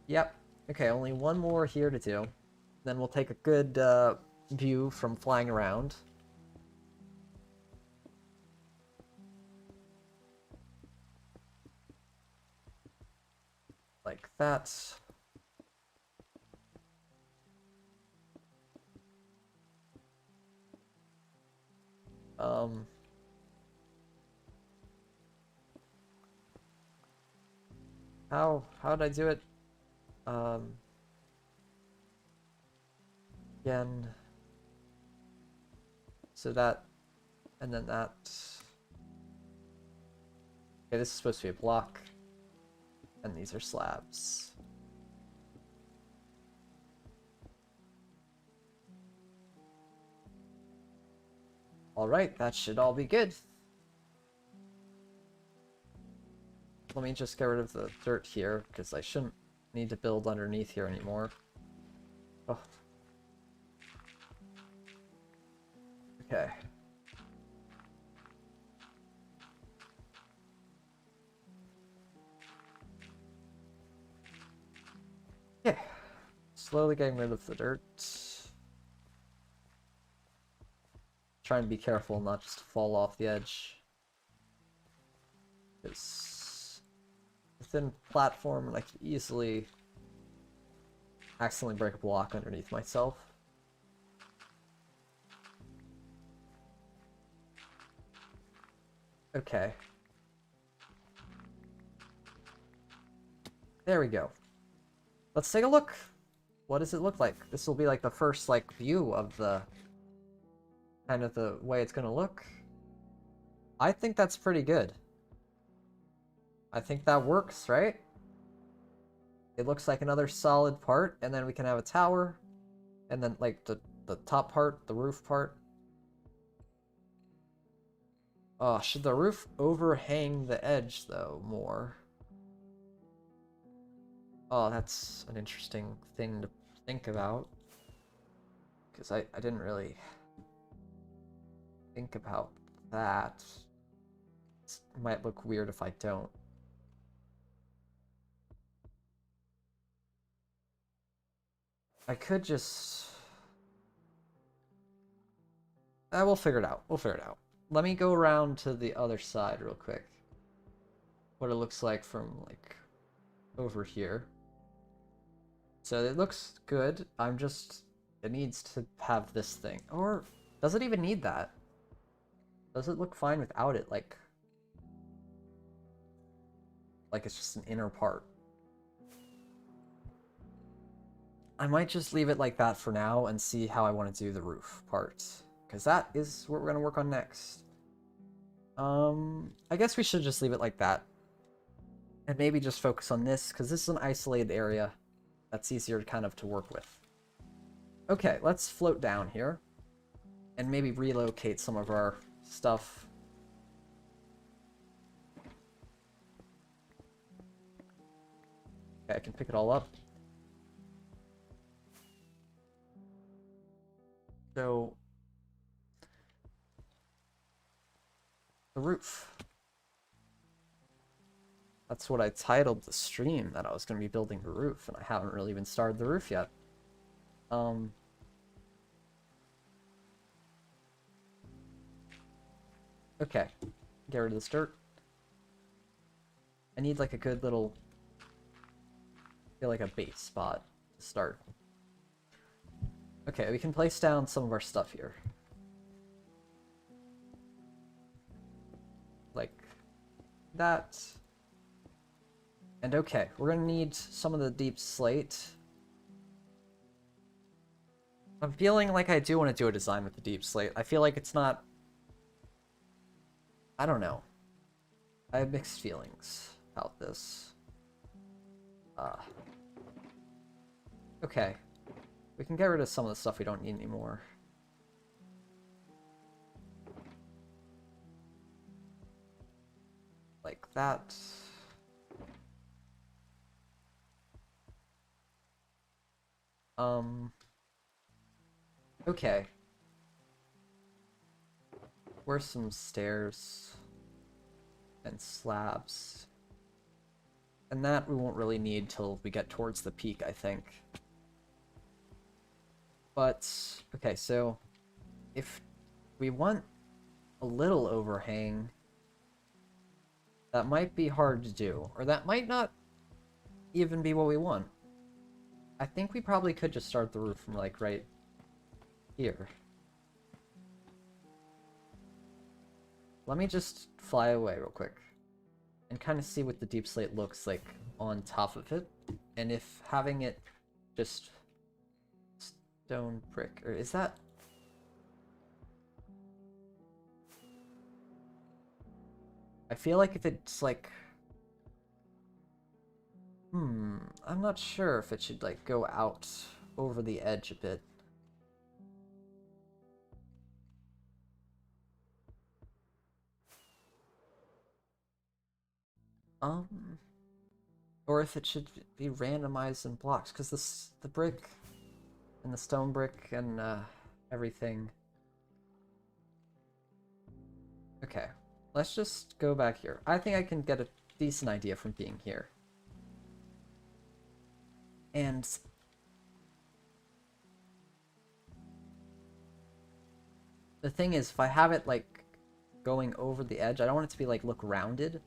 Yep. Okay, only one more here to do. Then we'll take a good view from flying around. Like that. Um, how did I do it? Um, Again, so that, and then that. Okay, this is supposed to be a block, and these are slabs. Alright, that should all be good. Let me just get rid of the dirt here, because I shouldn't need to build underneath here anymore. Oh. Okay. Yeah. Slowly getting rid of the dirt. Trying to be careful not just to fall off the edge. It's a thin platform and I could easily accidentally break a block underneath myself. Okay. There we go. Let's take a look. What does it look like? This will be like the first like view of the kind of the way it's gonna look. I think that's pretty good. I think that works, right? It looks like another solid part, and then we can have a tower, and then like the top part, the roof part. Should the roof overhang the edge though more? Oh, that's an interesting thing to think about. Because I didn't really think about that. It might look weird if I don't. I could just... we'll figure it out. We'll figure it out. Let me go around to the other side real quick. What it looks like from, like, over here. So it looks good. I'm just... It needs to have this thing. Or does it even need that? Does it look fine without it? Like it's just an inner part. I might just leave it like that for now and see how I want to do the roof part. Because that is what we're going to work on next. I guess we should just leave it like that. And maybe just focus on this, because this is an isolated area that's easier kind of to work with. Okay, let's float down here. And maybe relocate some of our stuff. Okay, I can pick it all up. So, the roof. That's what I titled the stream, that I was going to be building the roof, and I haven't really even started the roof yet. Okay, get rid of this dirt. I need like a good little, like a base spot to start. Okay, we can place down some of our stuff here. Like that. And okay, we're gonna need some of the deep slate. I'm feeling like I do want to do a design with the deep slate. I feel like it's not... I don't know. I have mixed feelings about this. Okay. We can get rid of some of the stuff we don't need anymore. Like that. Okay. Where's some stairs and slabs? And that we won't really need till we get towards the peak, I think. But, okay, so if we want a little overhang, that might be hard to do. Or that might not... even be what we want. I think we probably could just start the roof from like right here. Let me just fly away real quick and kind of see what the deep slate looks like on top of it, and if having it just stone brick, or is that... I feel like if it's like... I'm not sure if it should like go out over the edge a bit. Or if it should be randomized in blocks, because the brick and the stone brick and everything. Okay, let's just go back here. I think I can get a decent idea from being here. And the thing is, if I have it like going over the edge, I don't want it to be like look rounded.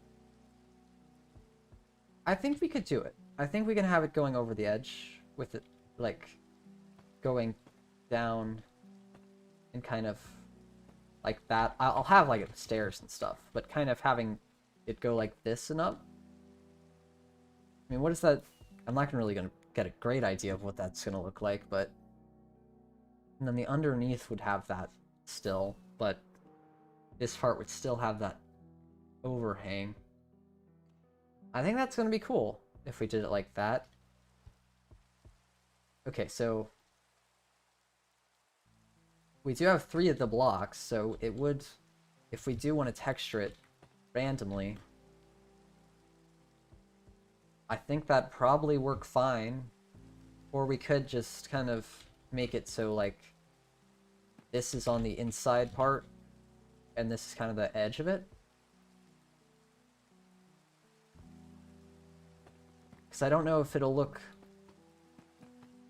I think we could do it. I think we can have it going over the edge with it like going down and kind of like that. I'll have like stairs and stuff, but kind of having it go like this and up. I mean, what is that? I'm not really gonna get a great idea of what that's gonna look like, but... And then the underneath would have that still, but this part would still have that overhang. I think that's gonna be cool if we did it like that. Okay, so we do have 3 of the blocks, so it would, if we do want to texture it randomly, I think that'd probably work fine. Or we could just kind of make it so like this is on the inside part and this is kind of the edge of it. Because I don't know if it'll look...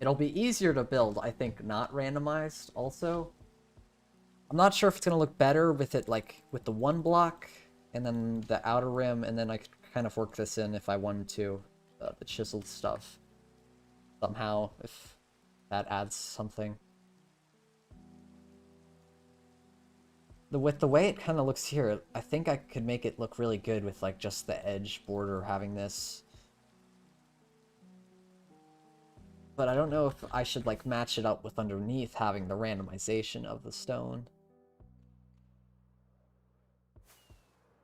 It'll be easier to build, I think, not randomized also. I'm not sure if it's going to look better with it like with the 1 block and then the outer rim, and then I could kind of work this in if I wanted to, the chiseled stuff somehow, if that adds something. With the way it kind of looks here, I think I could make it look really good with like just the edge border having this. But I don't know if I should like match it up with underneath having the randomization of the stone.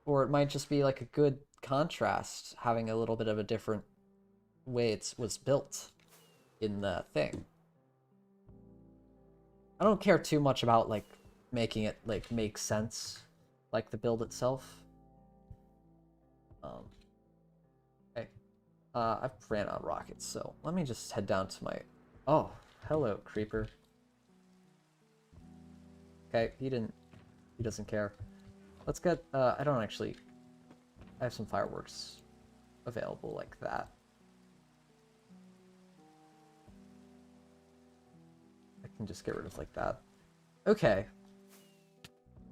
Or it might just be like a good contrast, having a little bit of a different way it was built in the thing. I don't care too much about like making it like make sense, like the build itself. Okay. I've ran out of rockets, so let me just head down to my... Oh, hello, creeper. Okay, he doesn't care. Let's get, I don't actually... I have some fireworks available like that. I can just get rid of like that. Okay.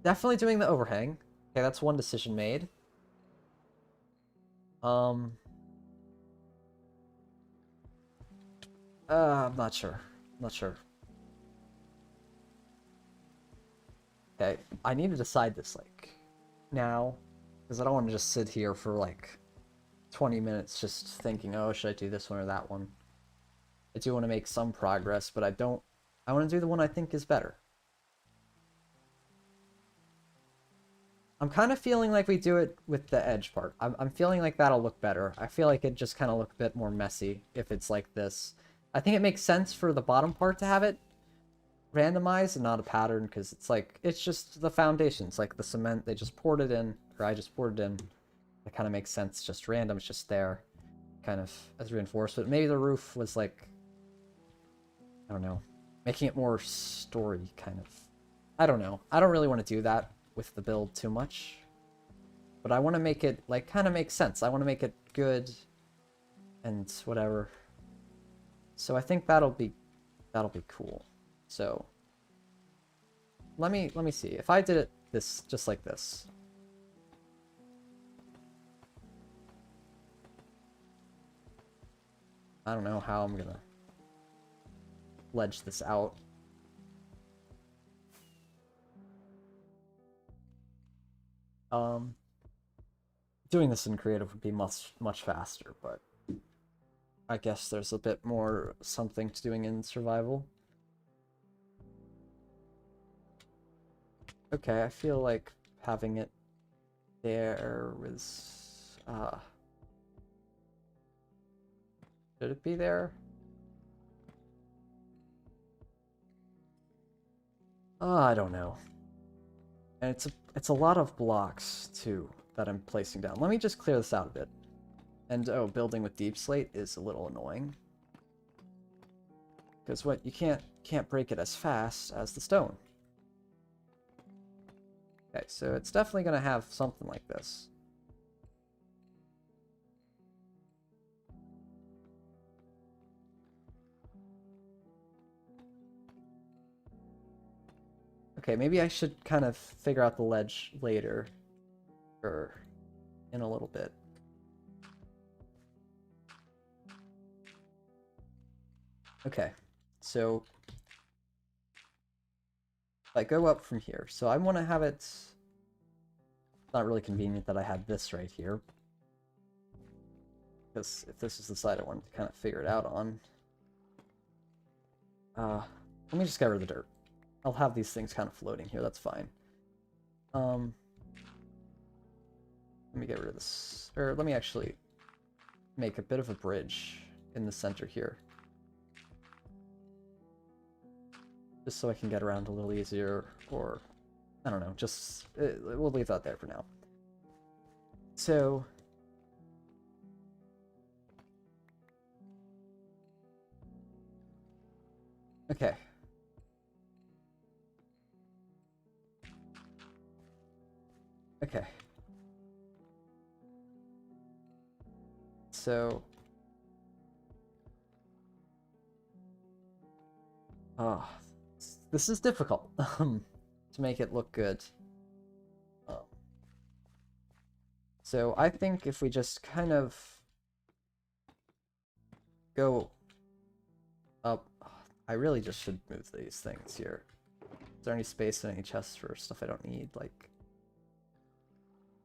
Definitely doing the overhang. Okay, that's one decision made. I'm not sure. I'm not sure. Okay, I need to decide this, like, now. Because I don't want to just sit here for, like, 20 minutes just thinking, oh, should I do this one or that one? I do want to make some progress, but I don't... I want to do the one I think is better. I'm kind of feeling like we do it with the edge part. I'm feeling like that'll look better. I feel like it just kind of look a bit more messy if it's like this. I think it makes sense for the bottom part to have it randomized and not a pattern, because it's like, it's just the foundation. It's like the cement, they just poured it in, or I just poured it in. It kind of makes sense, just random, it's just there, kind of as reinforcement. Maybe the roof was like, I don't know, making it more story, kind of. I don't know. I don't really want to do that with the build too much, but I want to make it like kind of make sense. I want to make it good and whatever. So I think that'll be cool. So let me see if I did it this just like this. I don't know how I'm gonna ledge this out. Doing this in creative would be much faster, but I guess there's a bit more something to doing in survival. Okay, I feel like having it there was should it be there? I don't know. And it's a lot of blocks too that I'm placing down. Let me just clear this out a bit. And oh, building with deep slate is a little annoying. Because what you can't break it as fast as the stone. Okay, so it's definitely gonna have something like this. Okay, maybe I should kind of figure out the ledge later. Or in a little bit. Okay, so if I go up from here, so I want to have it. It's not really convenient that I had this right here, because if this is the side I wanted to kind of figure it out on, let me just get rid of the dirt. I'll have these things kind of floating here. That's fine. Let me get rid of this, or let me actually make a bit of a bridge in the center here. Just so I can get around a little easier, or, I don't know, just, we'll leave that there for now. So, okay. Okay. So, oh, this is difficult to make it look good. So I think if we just kind of go up, I really just should move these things here. Is there any space in any chests for stuff I don't need? Like,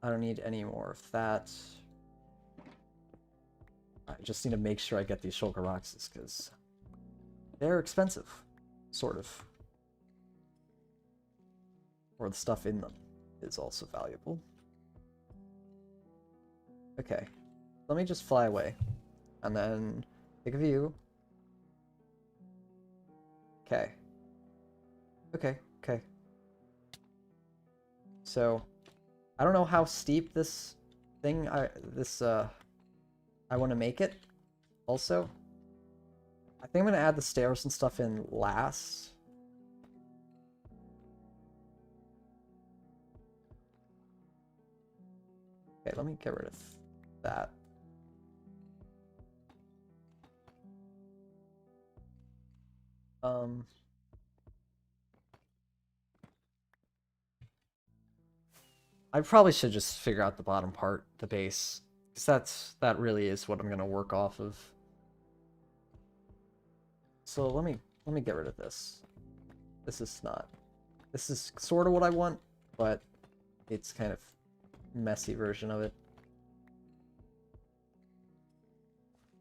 I don't need any more of that. I just need to make sure I get these shulker boxes because they're expensive, sort of. Or the stuff in them is also valuable. Okay, let me just fly away and then take a view. Okay. Okay, okay. So, I don't know how steep this thing, I want to make it, also. I think I'm going to add the stairs and stuff in last. Okay, let me get rid of that. I probably should just figure out the bottom part, the base, because that really is what I'm gonna work off of. So let me get rid of this. This is sort of what I want, but it's kind of messy version of it.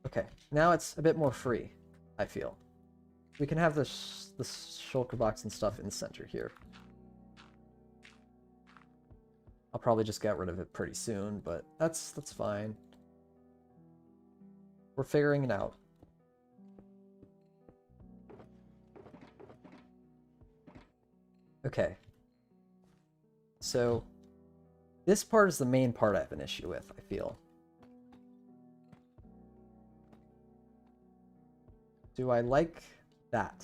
Okay, now it's a bit more free, I feel. We can have this shulker box and stuff in the center here. I'll probably just get rid of it pretty soon, but that's fine. We're figuring it out. Okay. So, this part is the main part I have an issue with, I feel. Do I like that?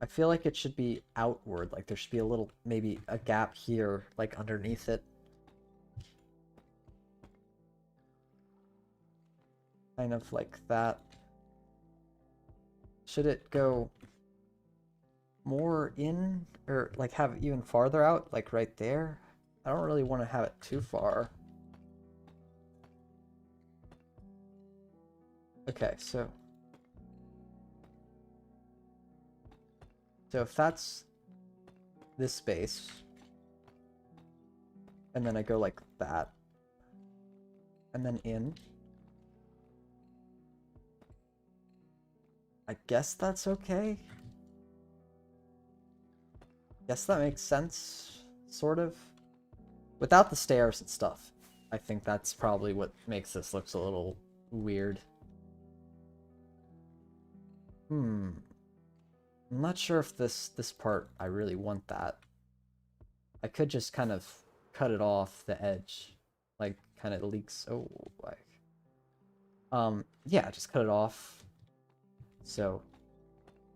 I feel like it should be outward, like there should be a little, maybe a gap here, like underneath it. Kind of like that. Should it go more in, or like have it even farther out, like right there? I don't really want to have it too far. Okay, so if that's this space, and then I go like that, and then in, I guess that's okay. Guess that makes sense, sort of. Without the stairs and stuff, I think that's probably what makes this look a little weird. I'm not sure if this part, I really want that. I could just kind of cut it off the edge, like kind of leaks. Oh, like, yeah, just cut it off. So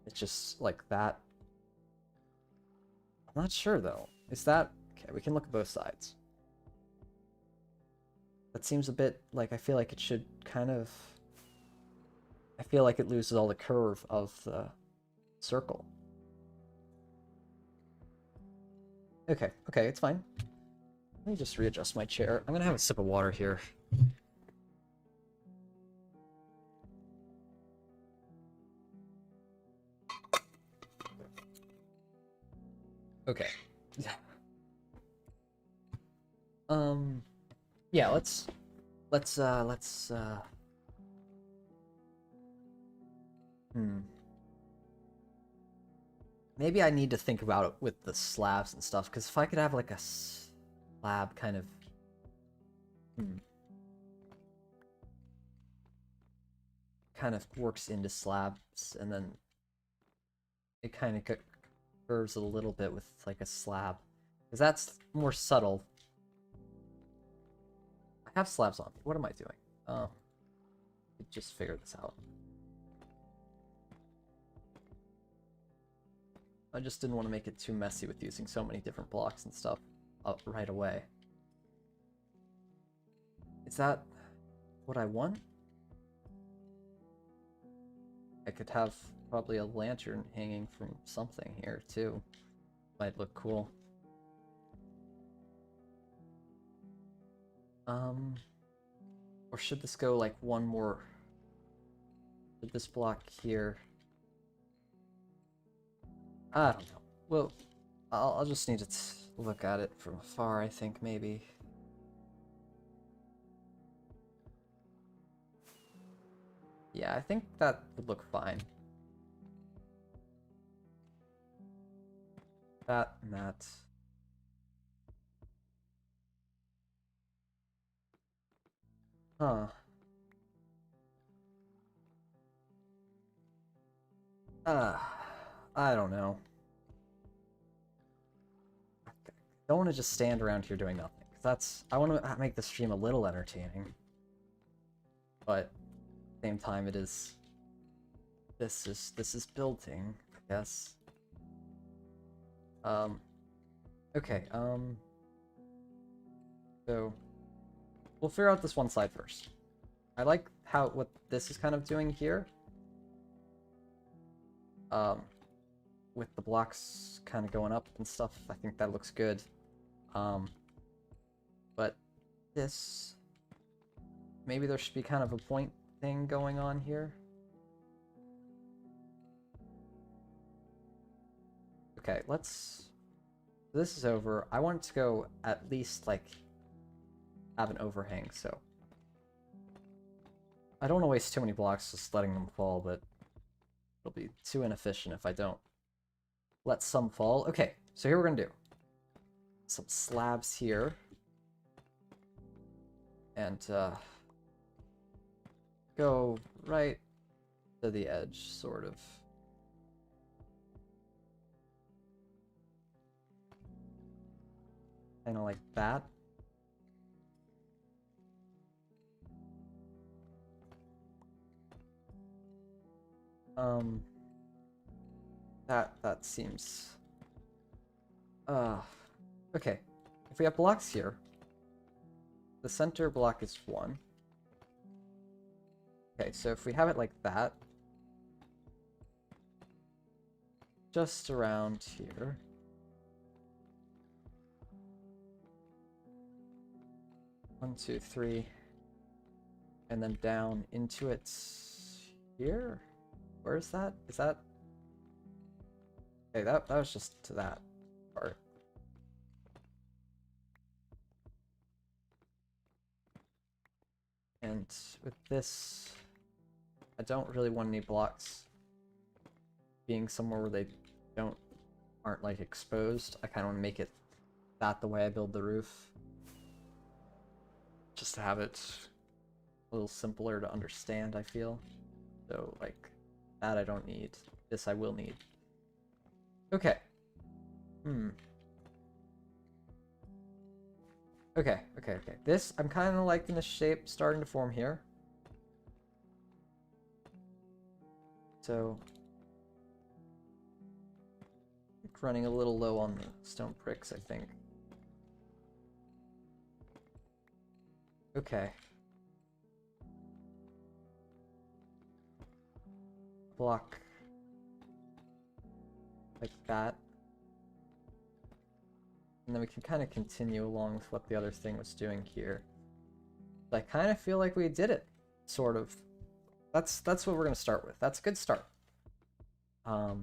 it's just like that. I'm not sure though. Is that okay? We can look at both sides. That seems a bit like, I feel like it should kind of. I feel like it loses all the curve of the circle. Okay, okay, it's fine. Let me just readjust my chair. I'm gonna have a sip of water here. Okay. Yeah, let's maybe I need to think about it with the slabs and stuff, because if I could have like a slab kind of kind of works into slabs, and then it kind of curves a little bit with like a slab, because that's more subtle. I have slabs on me. What am I doing? Oh, just figure this out. I just didn't want to make it too messy with using so many different blocks and stuff up right away. Is that what I want? I could have probably a lantern hanging from something here too. Might look cool. Or should this go like one more? Should this block here? I don't know. Well, I'll just need to look at it from afar, I think, maybe. Yeah, I think that would look fine. That and that. Huh. I don't know. I don't want to just stand around here doing nothing. 'Cause that's, I want to make the stream a little entertaining. But at the same time, it is. This is building, I guess. Okay, so we'll figure out this one side first. I like what this is kind of doing here. With the blocks kind of going up and stuff, I think that looks good. But this, maybe there should be kind of a point thing going on here. Okay, this is over. I want it to go at least, like, have an overhang, so. I don't want to waste too many blocks just letting them fall, but it'll be too inefficient if I don't let some fall. Okay, so here we're gonna do some slabs here. And, go right to the edge, sort of. Kind of like that. That seems... okay. If we have blocks here, the center block is 1. Okay, so if we have it like that, just around here. One, two, three. And then down into it here? Where is that? Is that... Okay, that was just to that part. And with this, I don't really want any blocks being somewhere where they aren't like exposed. I kind of want to make it that the way I build the roof. Just to have it a little simpler to understand, I feel. So, like, that I don't need. This I will need. Okay. Okay. This, I'm kind of liking the shape starting to form here. So, running a little low on the stone bricks, I think. Okay. Block. Like that. And then we can kind of continue along with what the other thing was doing here. But I kind of feel like we did it, sort of. That's what we're gonna start with. That's a good start. I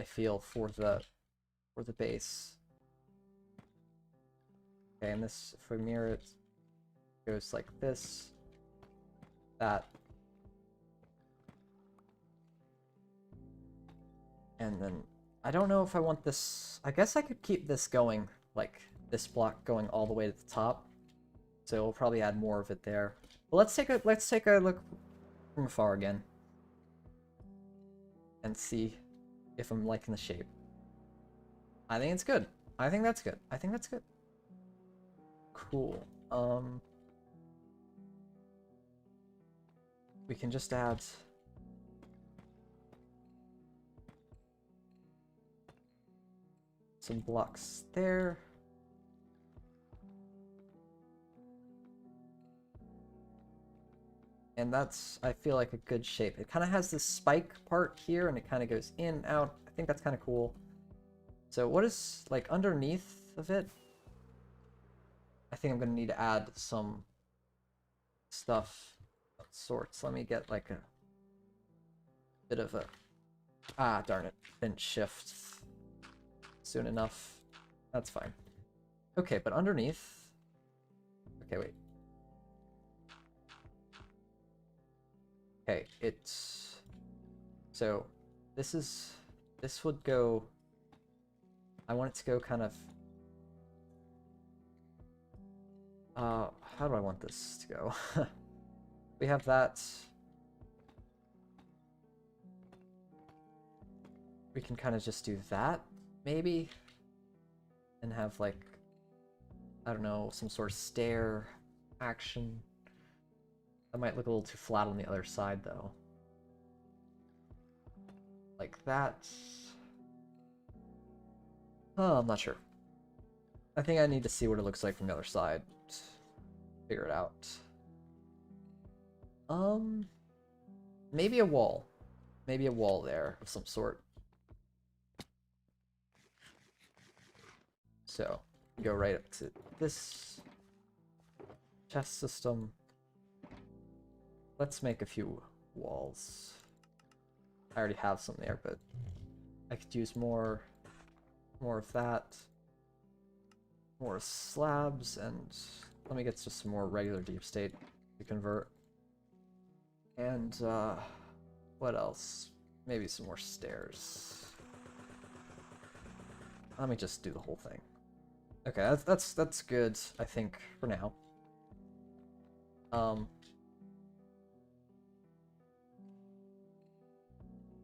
feel for the base. Okay, and this, if we mirror it, goes like this, that, and then I don't know if I want this. I guess I could keep this going, like this block going all the way to the top. So we'll probably add more of it there. But let's take a look from afar again and see if I'm liking the shape. I think it's good. I think that's good. I think that's good. Cool. We can just add some blocks there. And that's, I feel like, a good shape. It kind of has this spike part here, and it kind of goes in, out. I think that's kind of cool. So what is, like, underneath of it? I think I'm going to need to add some stuff of sorts. Let me get, like, a bit of a... Ah, darn it. Didn't shift soon enough. That's fine. Okay, but underneath... Okay, wait. Okay, it's... So, this would go... I want it to go kind of... how do I want this to go? We have that. We can kind of just do that, maybe? And have, like, I don't know, some sort of stair action. That might look a little too flat on the other side, though. Like that. Oh, I'm not sure. I think I need to see what it looks like from the other side. Figure it out. Maybe a wall. Maybe a wall there of some sort. So, go right up to this chest system. Let's make a few walls. I already have some there, but I could use more of that. More slabs, and let me get just some more regular deep state to convert. And what else? Maybe some more stairs. Let me just do the whole thing. Okay, that's good, I think, for now.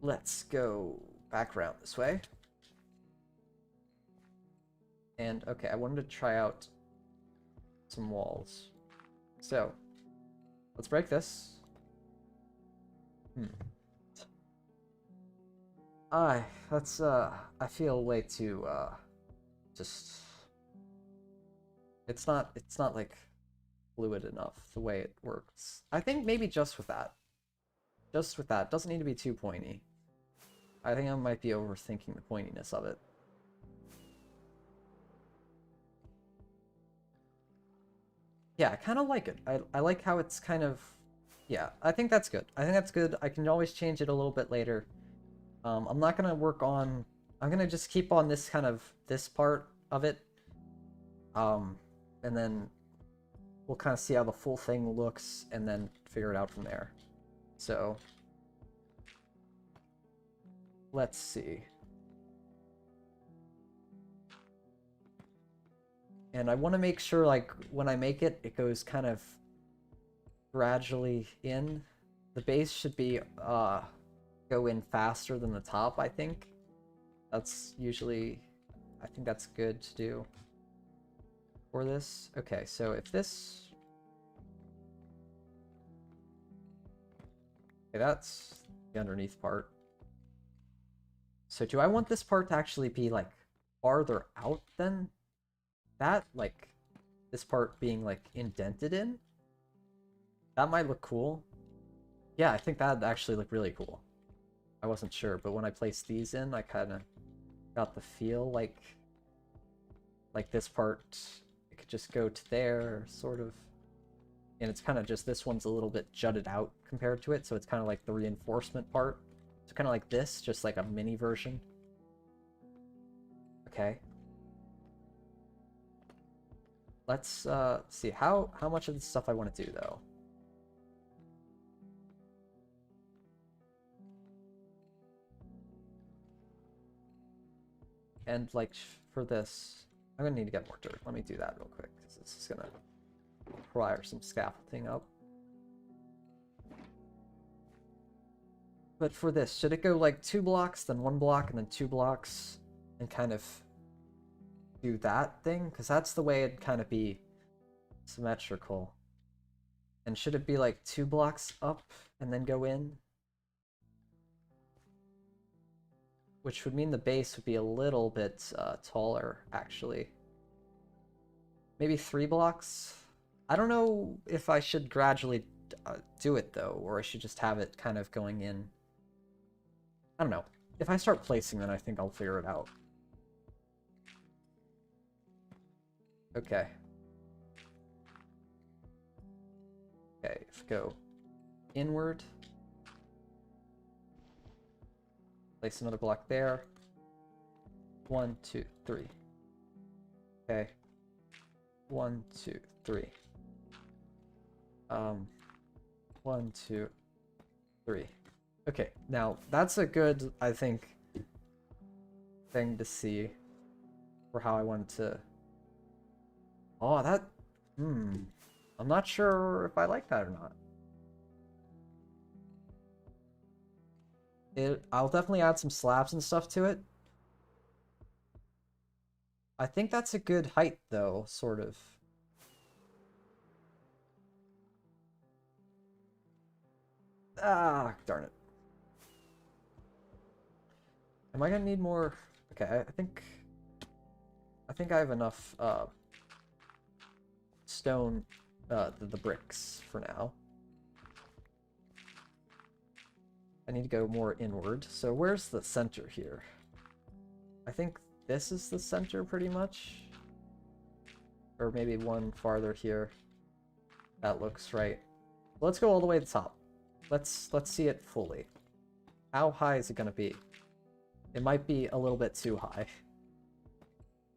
Let's go back around this way. And, okay, I wanted to try out some walls. So, let's break this. I feel way too, just... It's not, like, fluid enough, the way it works. I think maybe just with that. Just with that. Doesn't need to be too pointy. I think I might be overthinking the pointiness of it. Yeah, I kind of like it. I like how it's kind of... Yeah, I think that's good. I think that's good. I can always change it a little bit later. I'm not going to work on... I'm going to just keep on this kind of... this part of it. And then we'll kind of see how the full thing looks and then figure it out from there. So... let's see. And I want to make sure, like, when I make it, it goes kind of gradually in. The base should be, go in faster than the top, I think. That's usually, I think that's good to do for this. Okay, so if this... Okay, that's the underneath part. So do I want this part to actually be, like, farther out than that? Like, this part being, like, indented in? That might look cool. Yeah, I think that'd actually look really cool. I wasn't sure, but when I placed these in, I kind of got the feel like this part, it could just go to there, sort of. And it's kind of just, this one's a little bit jutted out compared to it, so it's kind of like the reinforcement part. So kind of like this, just like a mini version. Okay. Let's see how much of this stuff I want to do, though. And, like, for this, I'm going to need to get more dirt. Let me do that real quick, because this is going to require some scaffolding up. But for this, should it go, like, 2 blocks, then 1 block, and then 2 blocks, and kind of do that thing? Because that's the way it'd kind of be symmetrical. And should it be, like, 2 blocks up, and then go in? Which would mean the base would be a little bit taller, actually. Maybe 3 blocks? I don't know if I should gradually do it, though, or I should just have it kind of going in. I don't know. If I start placing, then I think I'll figure it out. Okay. Okay, let's go inward. Place another block there. 1, 2, 3. Okay. 1, 2, 3. 1, 2, 3. Okay, now that's a good, I think, thing to see for how I want to... Oh, that... I'm not sure if I like that or not. I'll definitely add some slabs and stuff to it. I think that's a good height, though, sort of. Ah, darn it. Am I gonna need more? Okay, I think I have enough stone, the bricks for now. I need to go more inward. So where's the center here? I think this is the center pretty much. Or maybe one farther here. That looks right. Let's go all the way to the top. Let's see it fully. How high is it gonna be? It might be a little bit too high.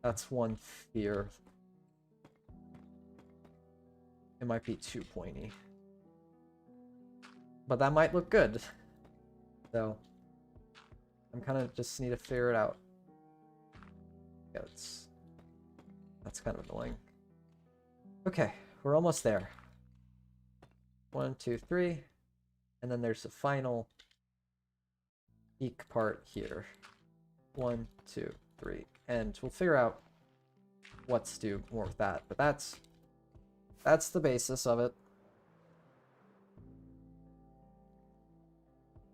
That's one fear. It might be too pointy. But that might look good. So, I'm kind of just need to figure it out. Yeah, that's kind of annoying. Okay, we're almost there. 1, 2, 3. And then there's the final peak part here. 1, 2, 3. And we'll figure out what to do more with that. But that's the basis of it.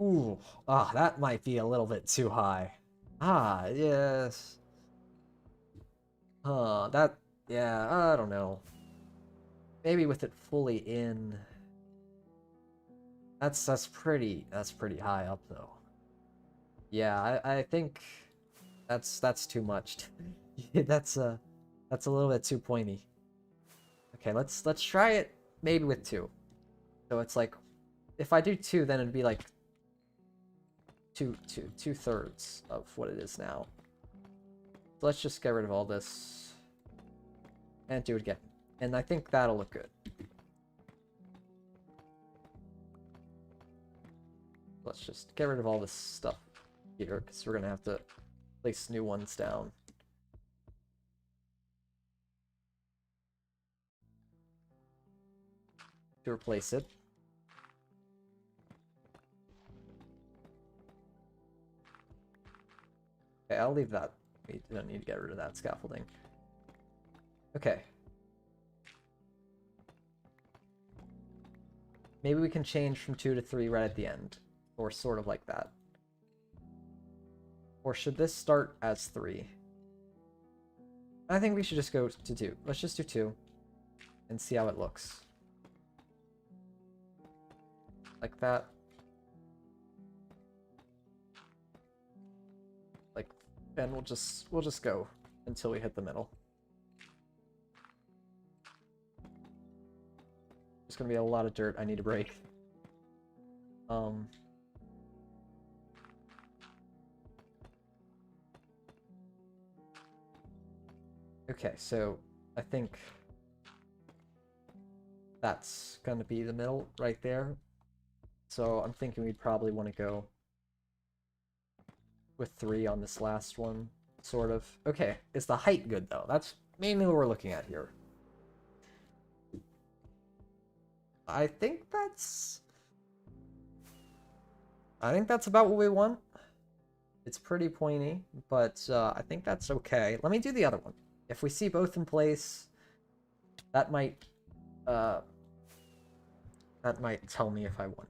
Ooh, that might be a little bit too high. Ah, yes. Yeah, I don't know. Maybe with it fully in. That's pretty high up though. Yeah, I think that's too much. That's a little bit too pointy. Okay, let's try it maybe with 2. So it's like if I do 2, then it'd be like two-thirds of what it is now. So let's just get rid of all this and do it again. And I think that'll look good. Let's just get rid of all this stuff here, because we're going to have to place new ones down. To replace it. Okay, I'll leave that. We don't need to get rid of that scaffolding. Okay. Maybe we can change from 2 to 3 right at the end. Or sort of like that. Or should this start as 3? I think we should just go to 2. Let's just do 2. And see how it looks. Like that. Like, and we'll just go until we hit the middle. There's gonna be a lot of dirt I need to break. Okay, so I think that's gonna be the middle right there. So I'm thinking we'd probably want to go with 3 on this last one, sort of. Okay, is the height good though? That's mainly what we're looking at here. I think that's about what we want. It's pretty pointy, but I think that's okay. Let me do the other one. If we see both in place, that might tell me if I won.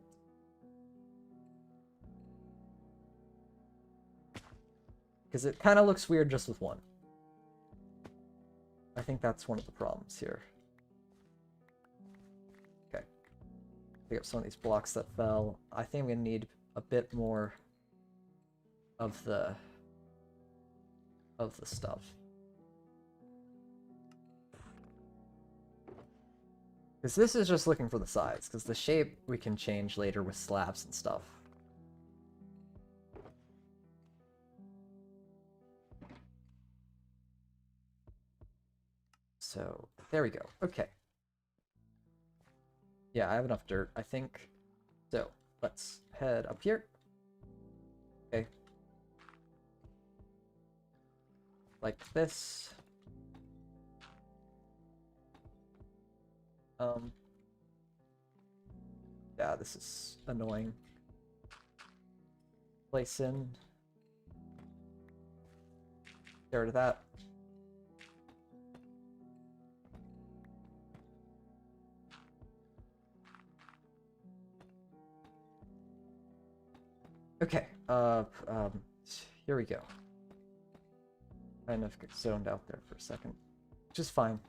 Because it kind of looks weird just with 1. I think that's one of the problems here. Okay. Pick up some of these blocks that fell. I think I'm going to need a bit more of the stuff. Because this is just looking for the sides, because the shape we can change later with slabs and stuff. So, there we go. Okay. Yeah, I have enough dirt, I think. So, let's head up here. Okay. Like this. Yeah, this is annoying. Place in. Get rid of that. Okay, here we go. Kind of get zoned out there for a second. Which is fine.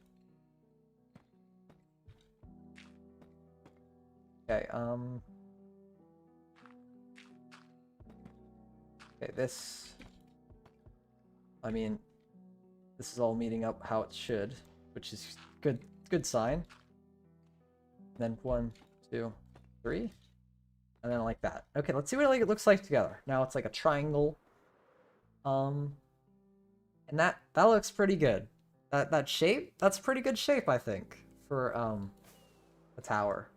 Okay, okay, this... I mean, this is all meeting up how it should, which is good sign. Then 1, 2, 3. And then like that. Okay, let's see what it looks like together. Now it's like a triangle. And that looks pretty good. That shape, that's pretty good shape, I think, for a tower.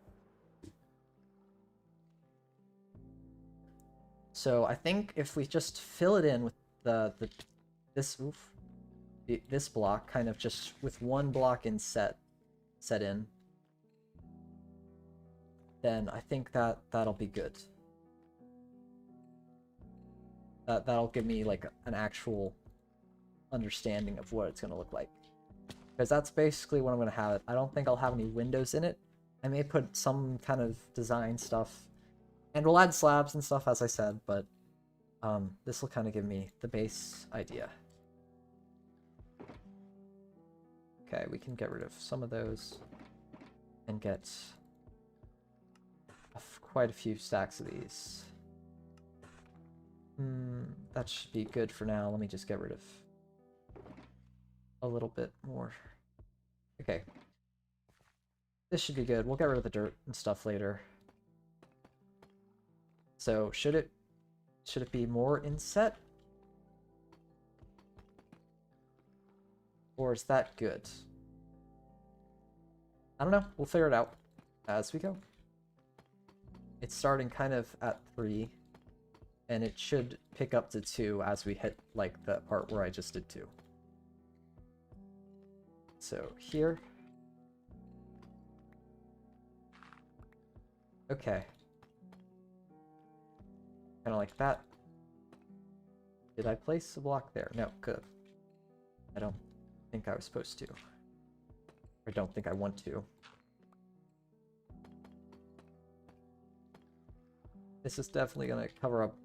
So I think if we just fill it in with this block, kind of just with 1 block in set in, then I think that'll be good. That'll give me like an actual understanding of what it's going to look like. Because that's basically what I'm going to have it. I don't think I'll have any windows in it. I may put some kind of design stuff. And we'll add slabs and stuff, as I said, but this will kind of give me the base idea. Okay, we can get rid of some of those and get quite a few stacks of these. that should be good for now. Let me just get rid of a little bit more. Okay. This should be good. We'll get rid of the dirt and stuff later. So should it be more inset? Or is that good? I don't know. We'll figure it out as we go. It's starting kind of at 3, and it should pick up to 2 as we hit like the part where I just did 2. So here. Okay. Kind of like that. Did I place a block there? No, good. I don't think I was supposed to. I don't think I want to. This is definitely going to cover up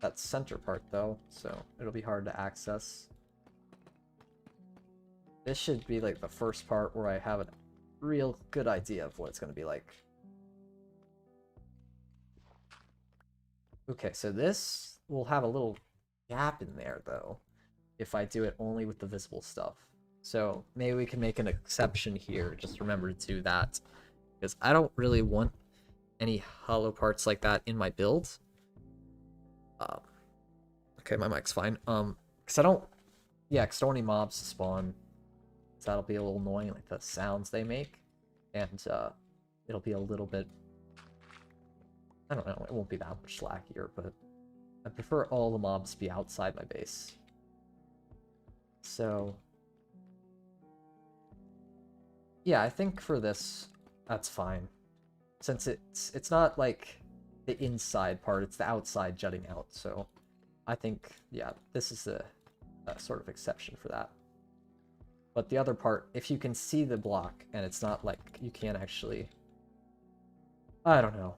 that center part though, so it'll be hard to access. This should be like the first part where I have a real good idea of what it's going to be like. Okay, so this will have a little gap in there though, if I do it only with the visible stuff. So maybe we can make an exception here. Just remember to do that, because I don't really want any hollow parts like that in my build. Okay, my mic's fine. Because I don't want any mobs to spawn. So that'll be a little annoying, like the sounds they make. And it'll be a little bit, I don't know, it won't be that much slackier, but I prefer all the mobs to be outside my base. So yeah, I think for this, that's fine. Since it's not like the inside part, it's the outside jutting out. So I think, yeah, this is a sort of exception for that. But the other part, if you can see the block and it's not like you can't actually, I don't know,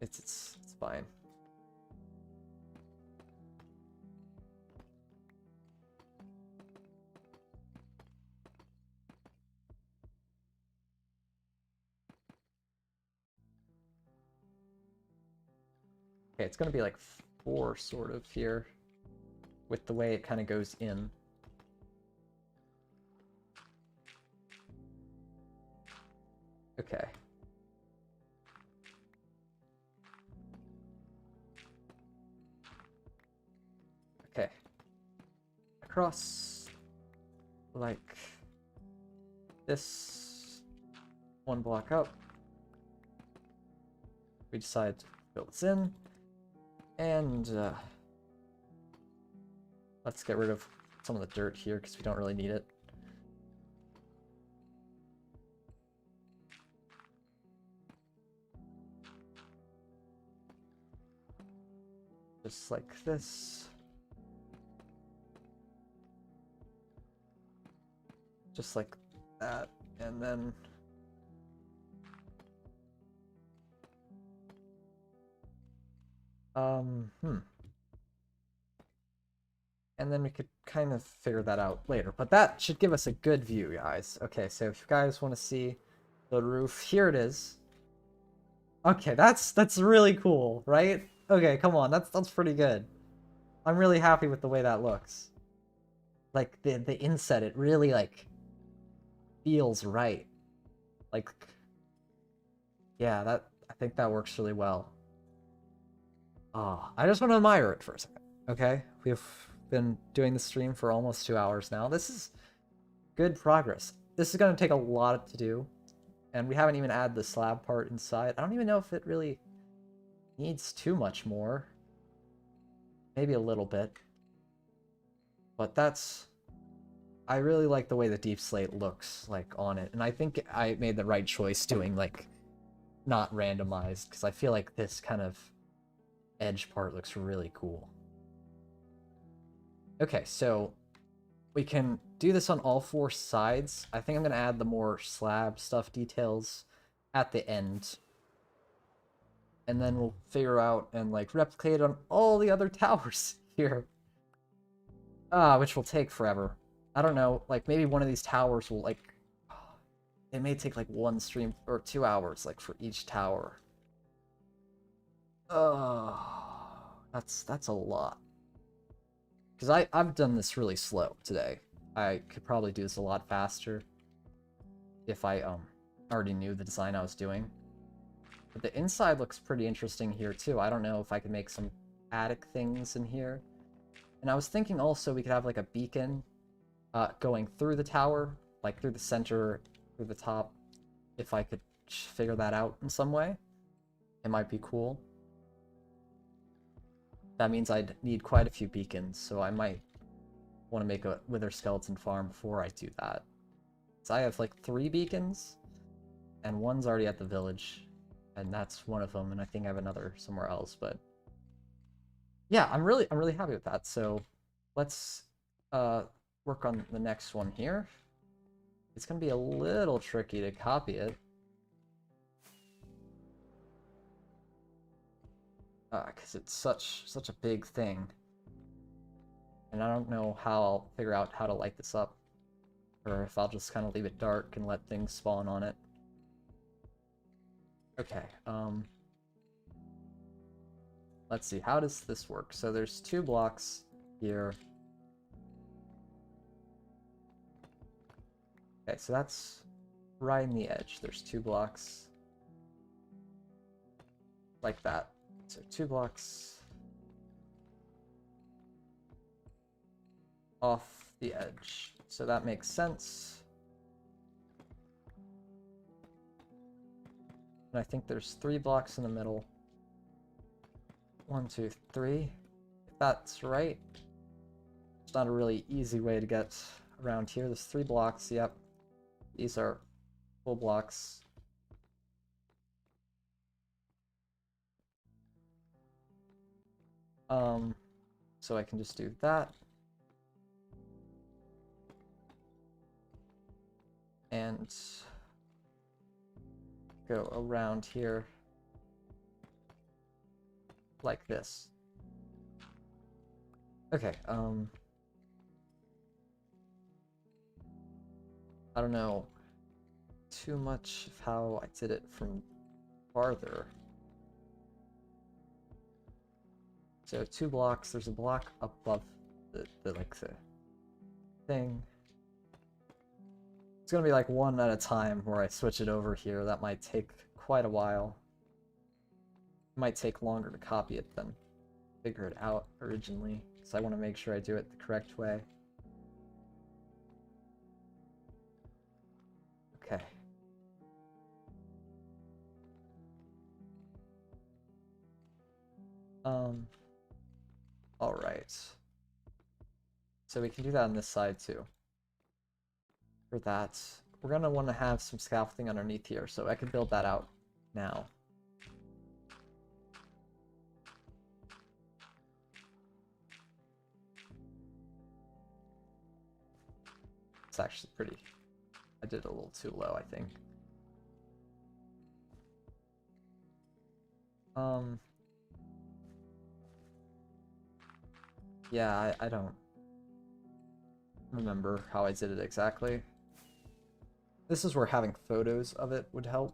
it's fine. Okay, it's gonna be like 4 sort of here with the way it kind of goes in. Okay. Okay. Across like this, 1 block up. We decide to fill this in, and let's get rid of some of the dirt here because we don't really need it. Just like this. Just like that, and then and then we could kind of figure that out later, but that should give us a good view, guys. Okay, so if you guys want to see the roof, here it is. Okay, that's really cool, right? Okay, come on, that's pretty good. I'm really happy with the way that looks. Like the inset, it really like feels right. Like, yeah, I think that works really well. I just want to admire it for a second. Okay, we've been doing the stream for almost 2 hours now. This is good progress. This is going to take a lot to do, and we haven't even added the slab part inside. I don't even know if it really needs too much more. Maybe a little bit. But I really like the way the deep slate looks like on it, and I think I made the right choice doing like not randomized, because I feel like this kind of edge part looks really cool. Okay, so we can do this on all 4 sides. I think I'm going to add the more slab stuff details at the end. And then we'll figure out and like replicate on all the other towers here. Which will take forever. I don't know, like maybe one of these towers will like, it may take like 1 stream or 2 hours like for each tower. That's a lot. because I've done this really slow today. I could probably do this a lot faster if I already knew the design I was doing. But the inside looks pretty interesting here too. I don't know if I could make some attic things in here. And I was thinking also we could have like a beacon going through the tower, like through the center, through the top. If I could figure that out in some way, it might be cool. That means I'd need quite a few beacons, so I might want to make a wither skeleton farm before I do that. So I have like 3 beacons, and one's already at the village, and that's one of them, and I think I have another somewhere else, but yeah, I'm really happy with that. So let's work on the next one here. It's gonna be a little tricky to copy it. Because it's such a big thing. And I don't know how I'll figure out how to light this up. Or if I'll just kind of leave it dark and let things spawn on it. Okay, let's see, how does this work? So there's 2 blocks here. Okay, so that's right in the edge. There's 2 blocks. Like that. So 2 blocks off the edge. So that makes sense. And I think there's 3 blocks in the middle. 1, 2, 3. If that's right. It's not a really easy way to get around here. There's 3 blocks, yep. These are full blocks. So I can just do that. And go around here like this. Okay, I don't know too much of how I did it from farther. So 2 blocks, there's a block above the thing. It's gonna be like 1 at a time where I switch it over here. That might take quite a while. It might take longer to copy it than figure it out originally, because I want to make sure I do it the correct way. Okay. All right. So we can do that on this side too. For that, we're gonna want to have some scaffolding underneath here, so I can build that out now. It's actually pretty. I did it a little too low, I think. Yeah, I don't remember how I did it exactly. This is where having photos of it would help.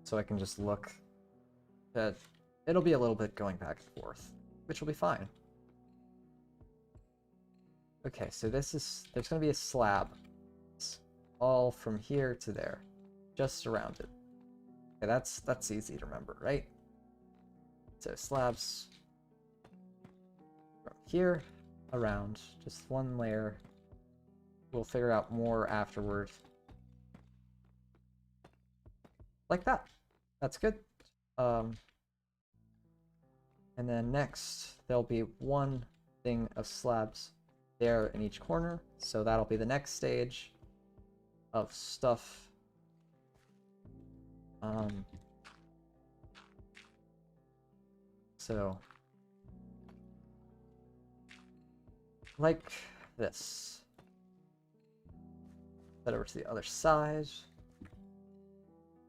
So I can just look at... It'll be a little bit going back and forth, which will be fine. Okay, so this is... There's going to be a slab. It's all from here to there. Just around it. Okay, that's easy to remember, right? So slabs... from here around. Just 1 layer. We'll figure out more afterward. Like that. That's good. And then next, there'll be 1 thing of slabs there in each corner. So that'll be the next stage of stuff. So, like this. Head over to the other side.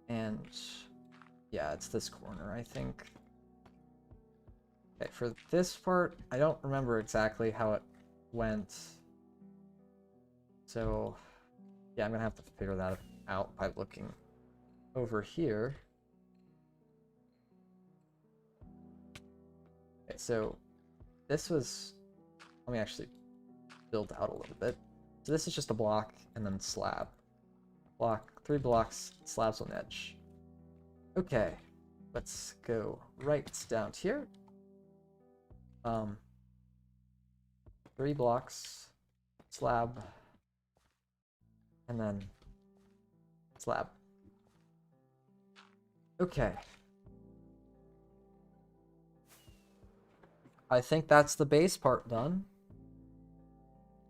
And yeah, it's this corner, I think. Okay, for this part, I don't remember exactly how it went. So yeah, I'm gonna have to figure that out by looking over here. Okay, so this was Let me actually build out a little bit. So this is just a block and then slab. Block, 3 blocks, slabs on edge. Okay, let's go right down here. 3 blocks, slab, and then slab. Okay. I think that's the base part done.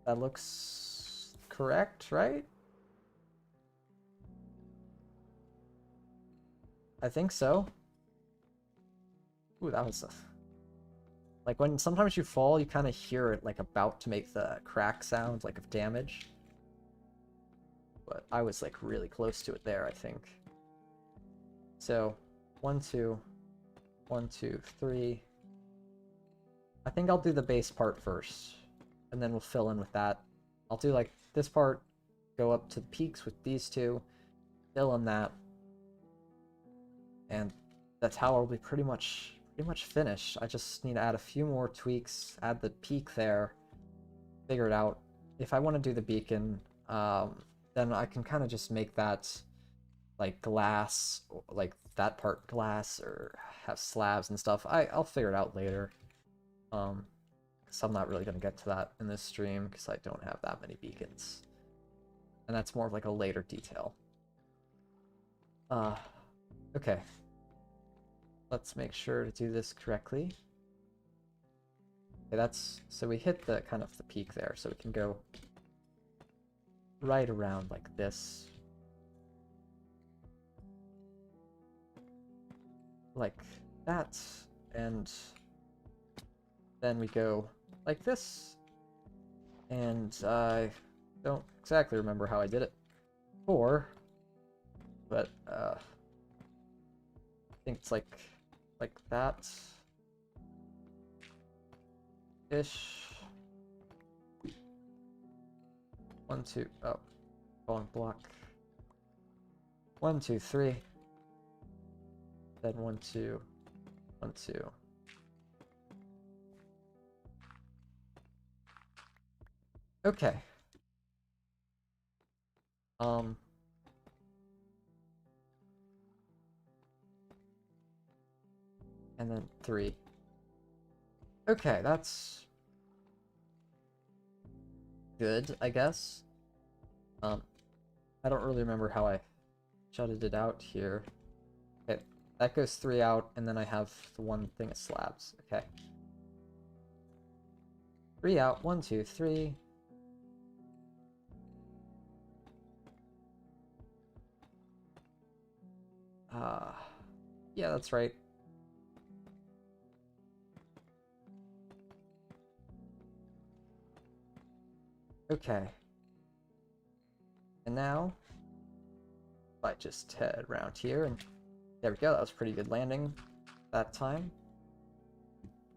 That looks correct, right? I think so. Ooh, that was like when sometimes you fall, you kind of hear it like about to make the crack sound, like of damage. But I was like really close to it there, I think. So 1, 2, 1, 2, 3. I think I'll do the base part first, and then we'll fill in with that. I'll do like this part, go up to the peaks with these two, fill in that, and that's how I'll be pretty much finished. I just need to add a few more tweaks, add the peak there, figure it out. If I want to do the beacon, then I can kind of just make that like glass, like that part glass, or have slabs and stuff. I'll figure it out later. So I'm not really going to get to that in this stream because I don't have that many beacons. And that's more of like a later detail. Okay. Let's make sure to do this correctly. Okay, that's, so we hit the kind of the peak there, so we can go right around like this. Like that, and then we go like this, and I don't exactly remember how I did it before, but I think it's like that ish. 1, 2, oh, wrong block. 1, 2, 3. Then 1, 2, 1, 2. Okay. And then 3. Okay, that's good, I guess. I don't really remember how I jutted it out here. Okay, that goes 3 out, and then I have the one thing of slabs. Okay. 3 out, 1, 2, 3. Yeah, that's right. Okay. And now, if I just head around here, and there we go, that was a pretty good landing that time.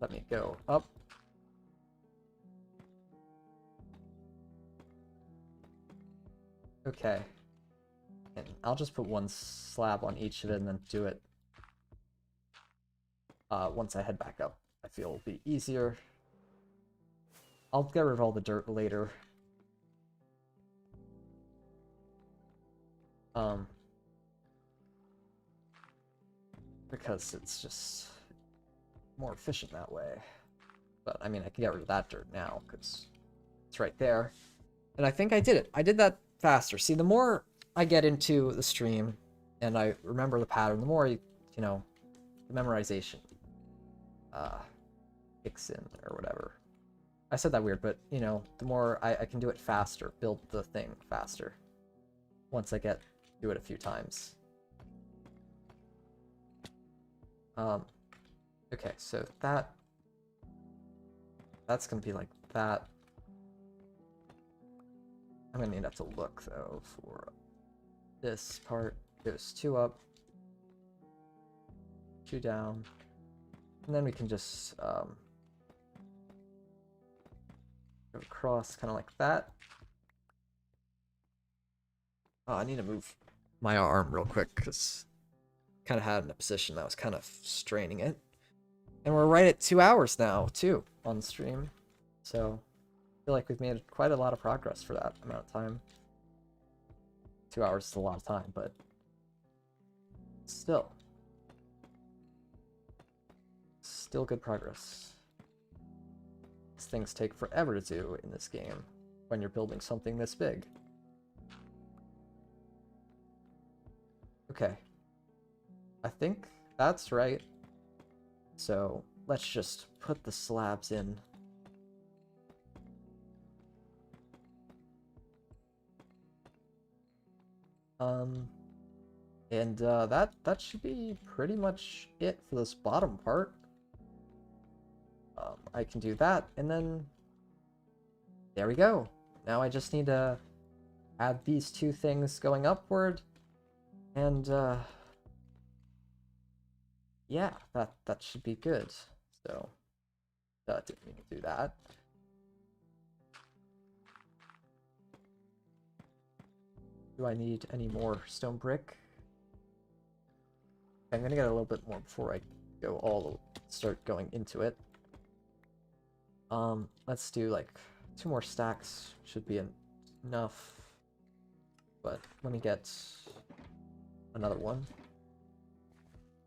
Let me go up. Okay. And I'll just put 1 slab on each of it and then do it once I head back up. I feel it'll be easier. I'll get rid of all the dirt later. Because it's just more efficient that way. But I mean, I can get rid of that dirt now because it's right there. And I think I did it. I did that faster. See, the more I get into the stream and I remember the pattern, the more, you know, the memorization kicks in or whatever. I said that weird, but, you know, the more I can do it faster, build the thing faster once I get do it a few times. Okay, so that's gonna be like that. I'm gonna need to look though for this part. Goes 2 up, 2 down, and then we can just go across kind of like that. Oh, I need to move my arm real quick because kind of had it in a position that was kind of straining it. And we're right at 2 hours now, too, on stream. So, feel like we've made quite a lot of progress for that amount of time. 2 hours is a lot of time, but still good progress. These things take forever to do in this game when you're building something this big. Okay. I think that's right. So let's just put the slabs in. And that should be pretty much it for this bottom part. I can do that, and then there we go. Now I just need to add these two things going upward, and yeah, that should be good. So didn't mean to do that. Do I need any more stone brick? I'm gonna get a little bit more before I start going into it. Let's do like 2 more stacks, should be enough. But let me get another one,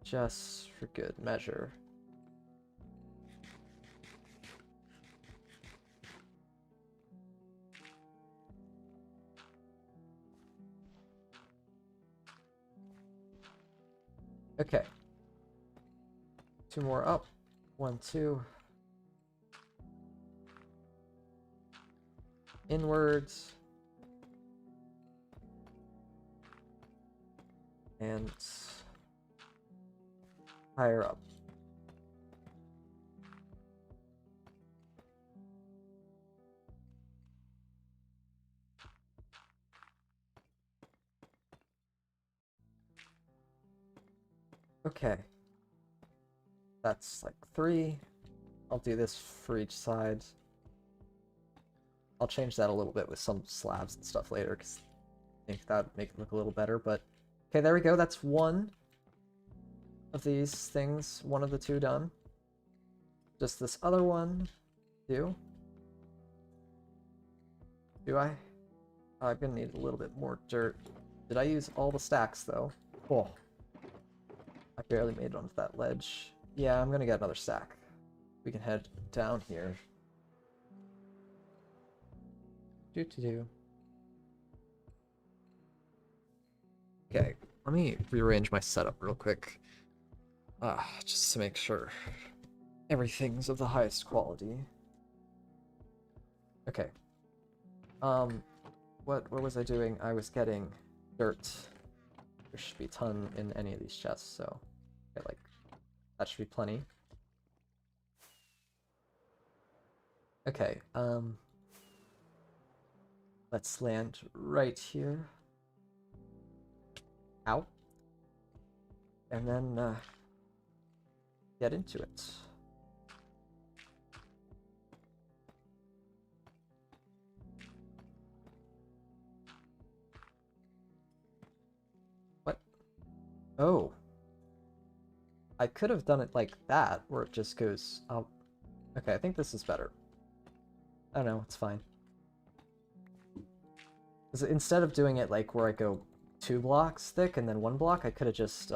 just for good measure. Okay. 2 more up. 1, 2. Inwards. And higher up. Okay. That's like 3. I'll do this for each side. I'll change that a little bit with some slabs and stuff later, because I think that would make it look a little better, but okay, there we go. That's 1 of these things, 1 of the 2 done. Just this other one, do I? I'm gonna need a little bit more dirt. Did I use all the stacks, though? Oh. I barely made it onto that ledge. Yeah, I'm gonna get another stack. We can head down here. Do. Okay, let me rearrange my setup real quick. Just to make sure everything's of the highest quality. Okay. What was I doing? I was getting dirt. There should be a ton in any of these chests, so okay, like that should be plenty. Okay, let's land right here. Ow. And then get into it. What? Oh. I could have done it like that, where it just goes up. Okay, I think this is better. I don't know, it's fine. Because instead of doing it like where I go 2 blocks thick and then 1 block, I could have just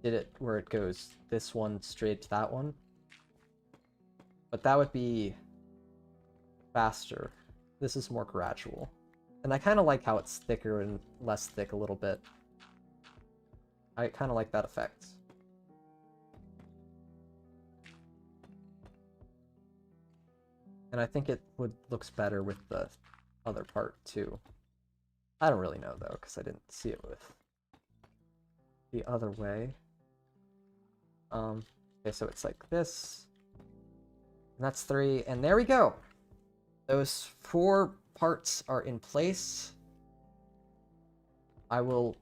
did it where it goes this one straight to that one. But that would be faster. This is more gradual. And I kind of like how it's thicker and less thick a little bit. I kind of like that effect. And I think it looks better with the other part too. I don't really know though, because I didn't see it with the other way. Okay, so it's like this. And that's 3, and there we go! Those 4 parts are in place. I will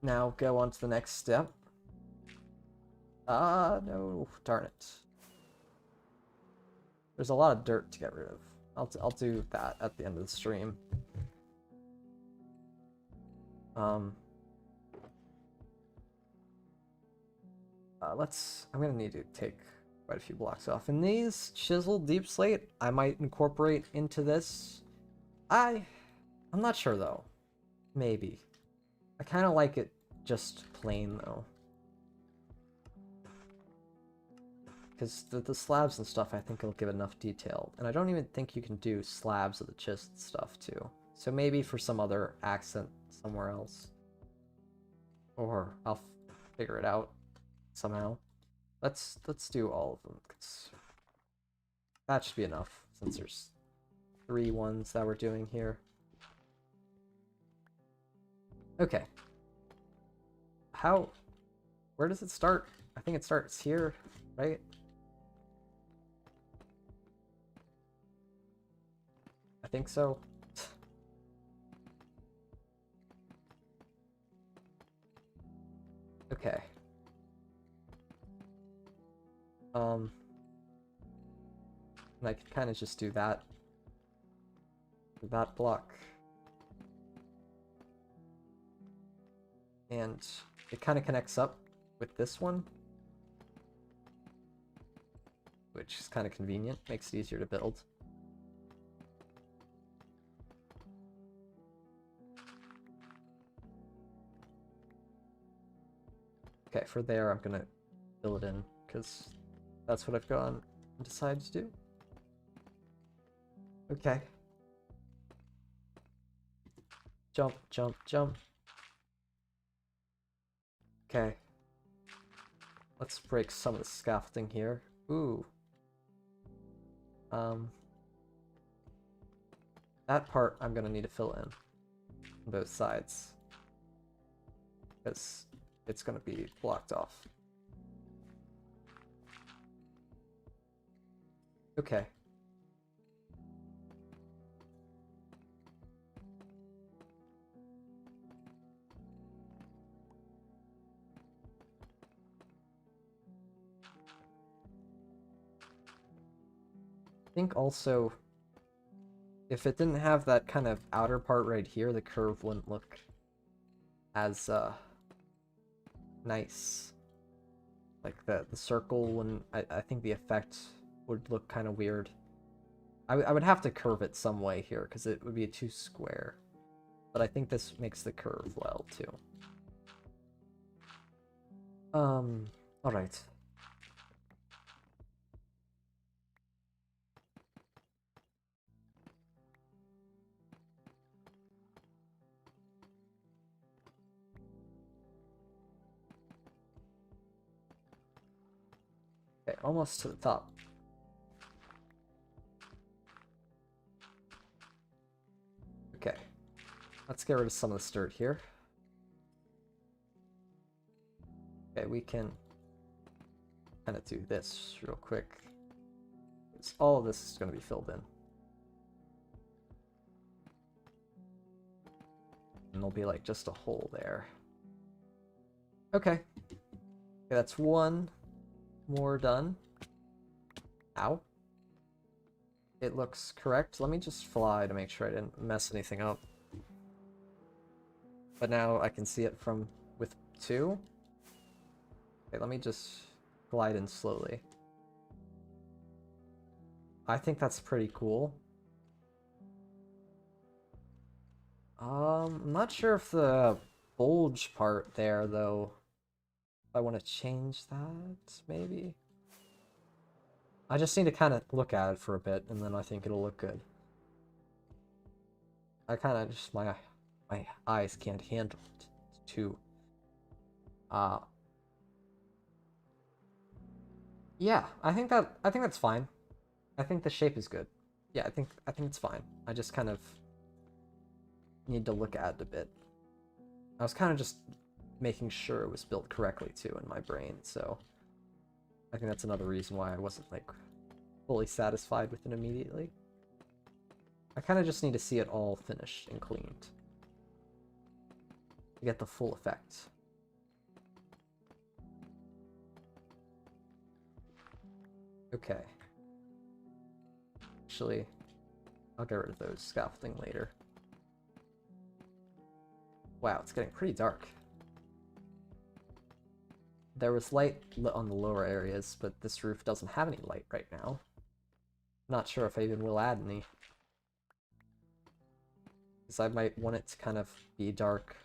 now go on to the next step. No, darn it. There's a lot of dirt to get rid of. I'll do that at the end of the stream. I'm gonna need to take quite a few blocks off. And these chiseled deep slate, I might incorporate into this. I'm not sure though. Maybe. I kind of like it just plain though. Because the slabs and stuff, I think it'll give enough detail. And I don't even think you can do slabs of the chiseled stuff too. So maybe for some other accent somewhere else. Or I'll figure it out somehow. Let's do all of them, because that should be enough, since there's 3 ones that we're doing here. Okay. Where does it start? I think it starts here, right? I think so. Okay. And I could kind of just do that. That block. And it kind of connects up with this one. Which is kind of convenient, makes it easier to build. Okay, for there I'm gonna fill it in, because that's what I've gone and decided to do. Okay. Jump, jump, jump. Okay. Let's break some of the scaffolding here. Ooh. That part I'm gonna need to fill in on both sides, because it's gonna be blocked off. Okay. I think also, if it didn't have that kind of outer part right here, the curve wouldn't look as nice. Like the circle wouldn't, I think the effect would look kind of weird. I would have to curve it some way here, because it would be too square. But I think this makes the curve well, too. Alright. Okay, almost to the top. Okay. Let's get rid of some of the dirt here. Okay, we can kind of do this real quick. All of this is going to be filled in. And there'll be like just a hole there. Okay. Okay, that's one more done. Ow. It looks correct. Let me just fly to make sure I didn't mess anything up. But now I can see it from with 2. Okay, let me just glide in slowly. I think that's pretty cool. I'm not sure if the bulge part there, though, if I want to change that, maybe? I just need to kind of look at it for a bit, and then I think it'll look good. I kind of just, my eyes can't handle it. It's too, yeah, I think that's fine. I think the shape is good. Yeah, I think it's fine. I just kind of need to look at it a bit. I was kind of just making sure it was built correctly too in my brain, so I think that's another reason why I wasn't like fully satisfied with it immediately. I kind of just need to see it all finished and cleaned to get the full effect. Okay. Actually, I'll get rid of those scaffolding later. Wow, it's getting pretty dark. there was light lit on the lower areas, but this roof doesn't have any light right now. Not sure if I even will add any. Because I might want it to kind of be dark.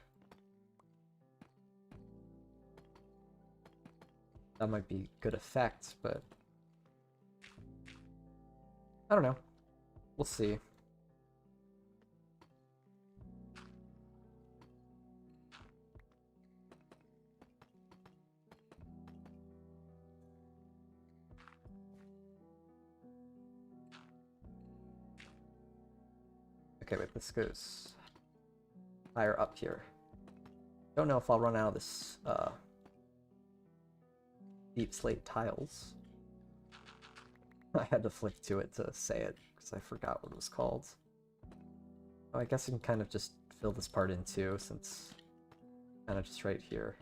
That might be good effect, but I don't know. We'll see. Okay, wait, this goes higher up here. Don't know if I'll run out of this deep slate tiles. I had to flick to it to say it because I forgot what it was called. Oh, I guess I can kind of just fill this part in too, since kind of just right here.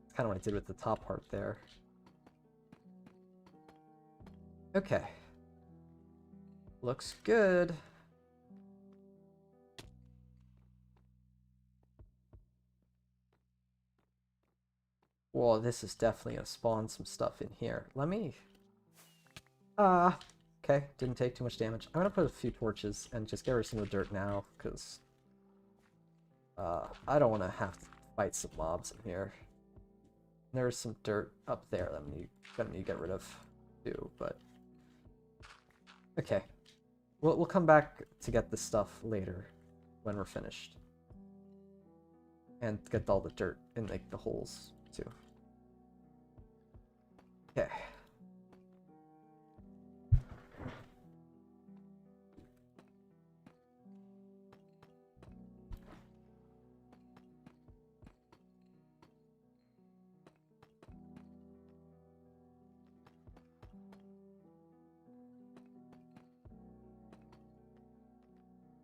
It's kind of what I did with the top part there. Okay. Looks good. Whoa, this is definitely gonna spawn some stuff in here. Let me... okay, didn't take too much damage. I'm gonna put a few torches and just get rid of some of the dirt now, because... I don't want to have to fight some mobs in here. There's some dirt up there that I'm gonna need to get rid of, too, but... Okay. We'll come back to get this stuff later, when we're finished. And get all the dirt in, like, the holes, too. Okay.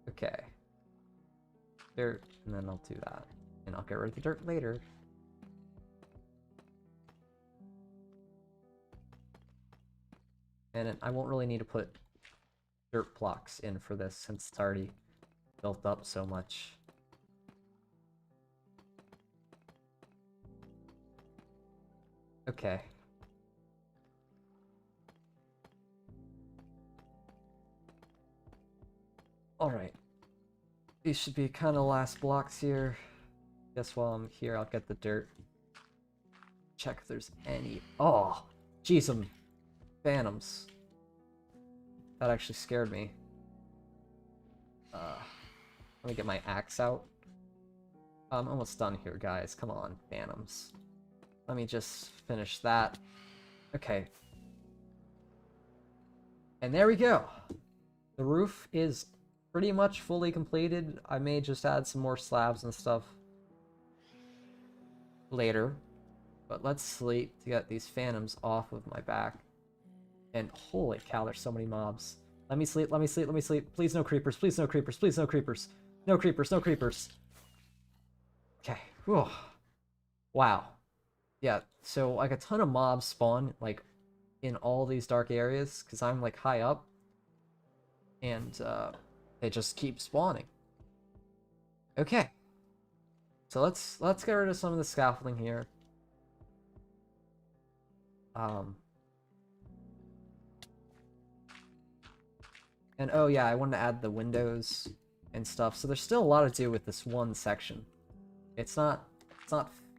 Okay. Dirt, and then I'll do that. And I'll get rid of the dirt later. And I won't really need to put dirt blocks in for this since it's already built up so much. Okay. Alright. These should be kind of last blocks here. Guess while I'm here, I'll get the dirt. Check if there's any... Oh! Jeez, some phantoms. That actually scared me. Let me get my axe out. I'm almost done here, guys. Come on, phantoms. Let me just finish that. Okay. And there we go. The roof is pretty much fully completed. I may just add some more slabs and stuff later. But let's sleep to get these phantoms off of my back. And holy cow, there's so many mobs. Let me sleep, let me sleep, let me sleep. Please no creepers, please no creepers, please no creepers. No creepers, no creepers. Okay. Whew. Wow. Yeah, so like a ton of mobs spawn like in all these dark areas because I'm like high up. And they just keep spawning. Okay. So let's get rid of some of the scaffolding here. And oh yeah, I wanted to add the windows and stuff. So there's still a lot to do with this one section. It's not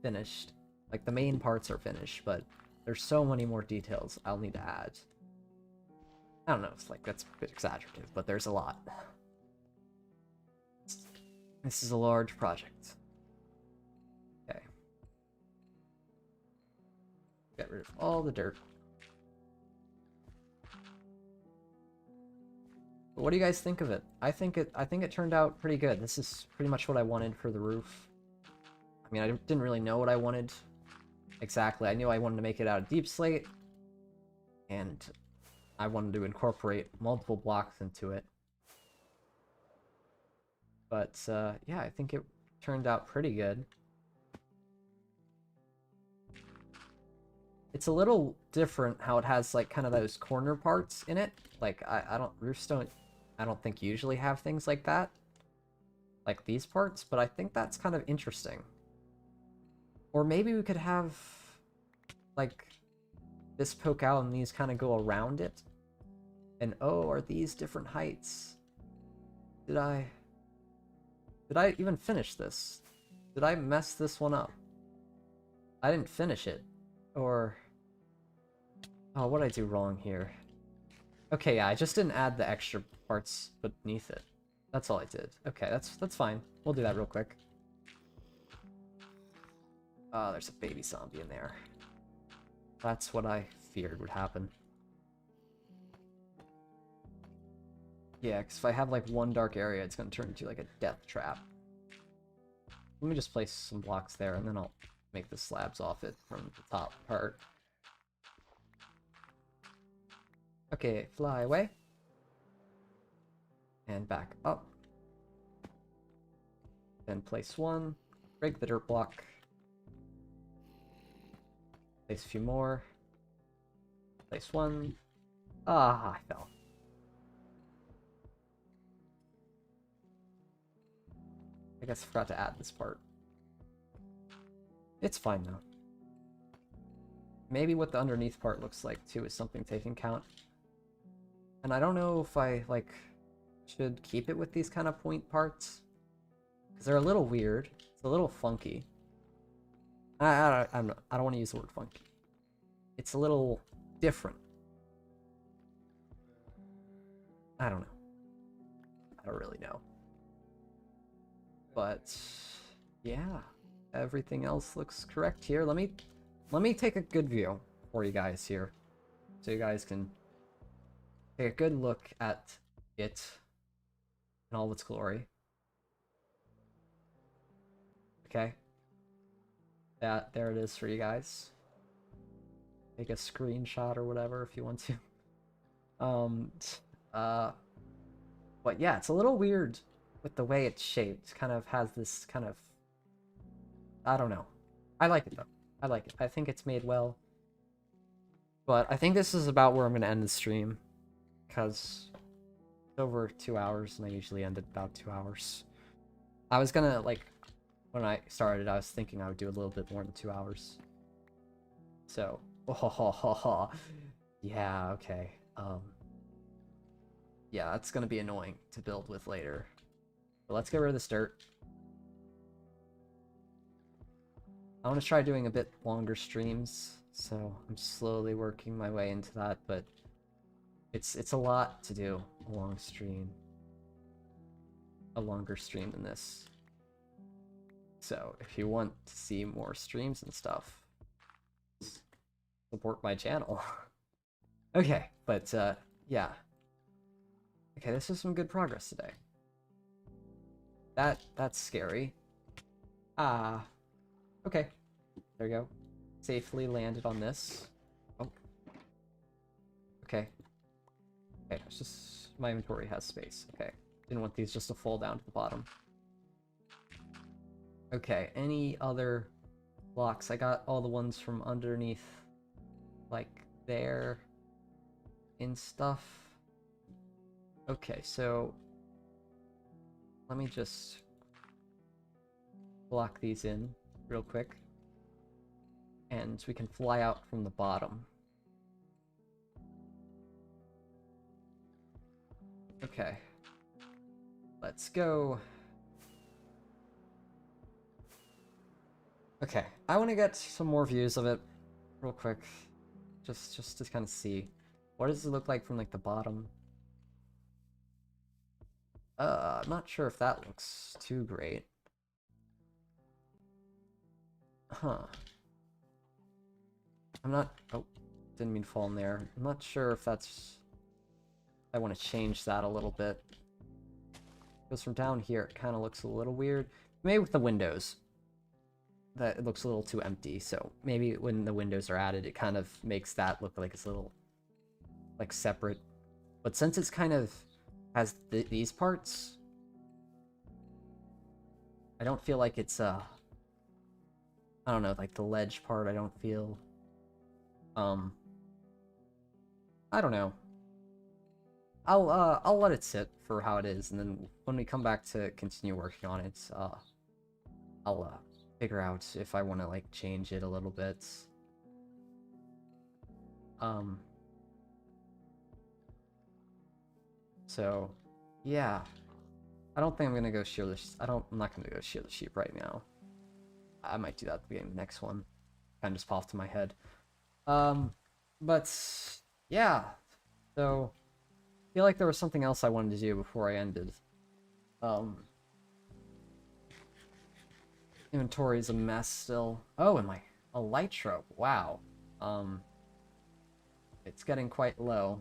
finished. Like the main parts are finished, but there's so many more details I'll need to add. I don't know, it's like that's a bit exaggerative, but there's a lot. This is a large project. Okay. Get rid of all the dirt. But what do you guys think of it? I think it turned out pretty good. This is pretty much what I wanted for the roof. I mean, I didn't really know what I wanted exactly. I knew I wanted to make it out of deep slate, and I wanted to incorporate multiple blocks into it. But yeah, I think it turned out pretty good. It's a little different how it has like kind of those corner parts in it. Like roofs don't, I don't think usually have things like that. Like these parts, but I think that's kind of interesting. Or maybe we could have, like, this poke out and these kind of go around it. And oh, are these different heights? Did I even finish this? Did I mess this one up? I didn't finish it. Or... oh, what did I do wrong here? Okay, yeah, I just didn't add the extra parts beneath it. That's all I did. Okay, that's fine. We'll do that real quick. Oh, there's a baby zombie in there. That's what I feared would happen. Yeah, because if I have like one dark area, it's going to turn into like a death trap. Let me just place some blocks there, and then I'll make the slabs off it from the top part. Okay, fly away. And back up. Then place one. Break the dirt block. Place a few more. Place one. Ah, I fell. I guess I forgot to add this part. It's fine though. Maybe what the underneath part looks like too is something taken count. And I don't know if I like should keep it with these kind of point parts, because they're a little weird. It's a little funky. I don't want to use the word funky. It's a little different. I don't know. I don't really know. But yeah, everything else looks correct here. Let me take a good view for you guys here, so you guys can take a good look at it in all its glory. Okay. There it is for you guys. Take a screenshot or whatever if you want to. But yeah, it's a little weird with the way it's shaped. Kind of has this kind of, I don't know. I like it though. I like it. I think it's made well. But I think this is about where I'm gonna end the stream, because it's over 2 hours, and I usually end at about 2 hours. I was gonna, like, when I started, I was thinking I would do a little bit more than 2 hours. So, oh, yeah, okay. Yeah, that's gonna be annoying to build with later. But let's get rid of this dirt. I want to try doing a bit longer streams, so I'm slowly working my way into that, but it's a lot to do, a long stream. A longer stream than this. So if you want to see more streams and stuff, support my channel. Okay, but yeah. Okay, this is some good progress today. That's scary. Ah. Okay. There you go. Safely landed on this. Oh. Okay. Okay, it's just my inventory has space. Okay. Didn't want these just to fall down to the bottom. Okay, any other blocks? I got all the ones from underneath, like, there and stuff. Okay, so let me just block these in real quick, and we can fly out from the bottom. Okay, let's go. Okay, I want to get some more views of it real quick, just to kind of see what does it look like from like the bottom. I'm not sure if that looks too great. Huh. I'm not... oh, didn't mean to fall in there. I'm not sure if that's... I want to change that a little bit. Because from down here, it kind of looks a little weird. Maybe with the windows. That it looks a little too empty, so maybe when the windows are added, it kind of makes that look like it's a little, like, separate. But since it's kind of has these parts, I don't feel like it's I don't know, like the ledge part, I don't feel I don't know. I'll let it sit for how it is, and then when we come back to continue working on it, I'll figure out if I want to like change it a little bit. Um, so yeah, I don't think I'm gonna go shear the. I'm not gonna go shear the sheep right now. I might do that at the beginning of the next one. Kind of just popped in my head. But yeah, so I feel like there was something else I wanted to do before I ended. Inventory is a mess still. Oh, and my elytra. Wow. It's getting quite low,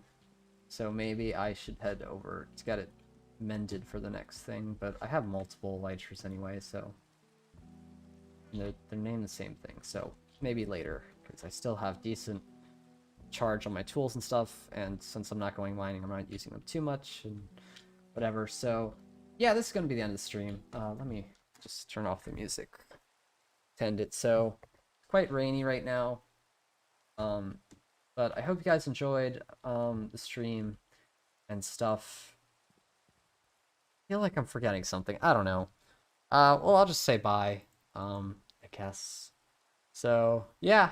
so maybe I should head over to get it mended for the next thing. But I have multiple elytras anyway, so they're named the same thing. So maybe later, because I still have decent charge on my tools and stuff, and since I'm not going mining, I'm not using them too much and whatever. So yeah, this is gonna be the end of the stream. Let me just turn off the music to end it. So quite rainy right now, but I hope you guys enjoyed the stream and stuff. I feel like I'm forgetting something. I don't know. Well, I'll just say bye. I guess. So yeah,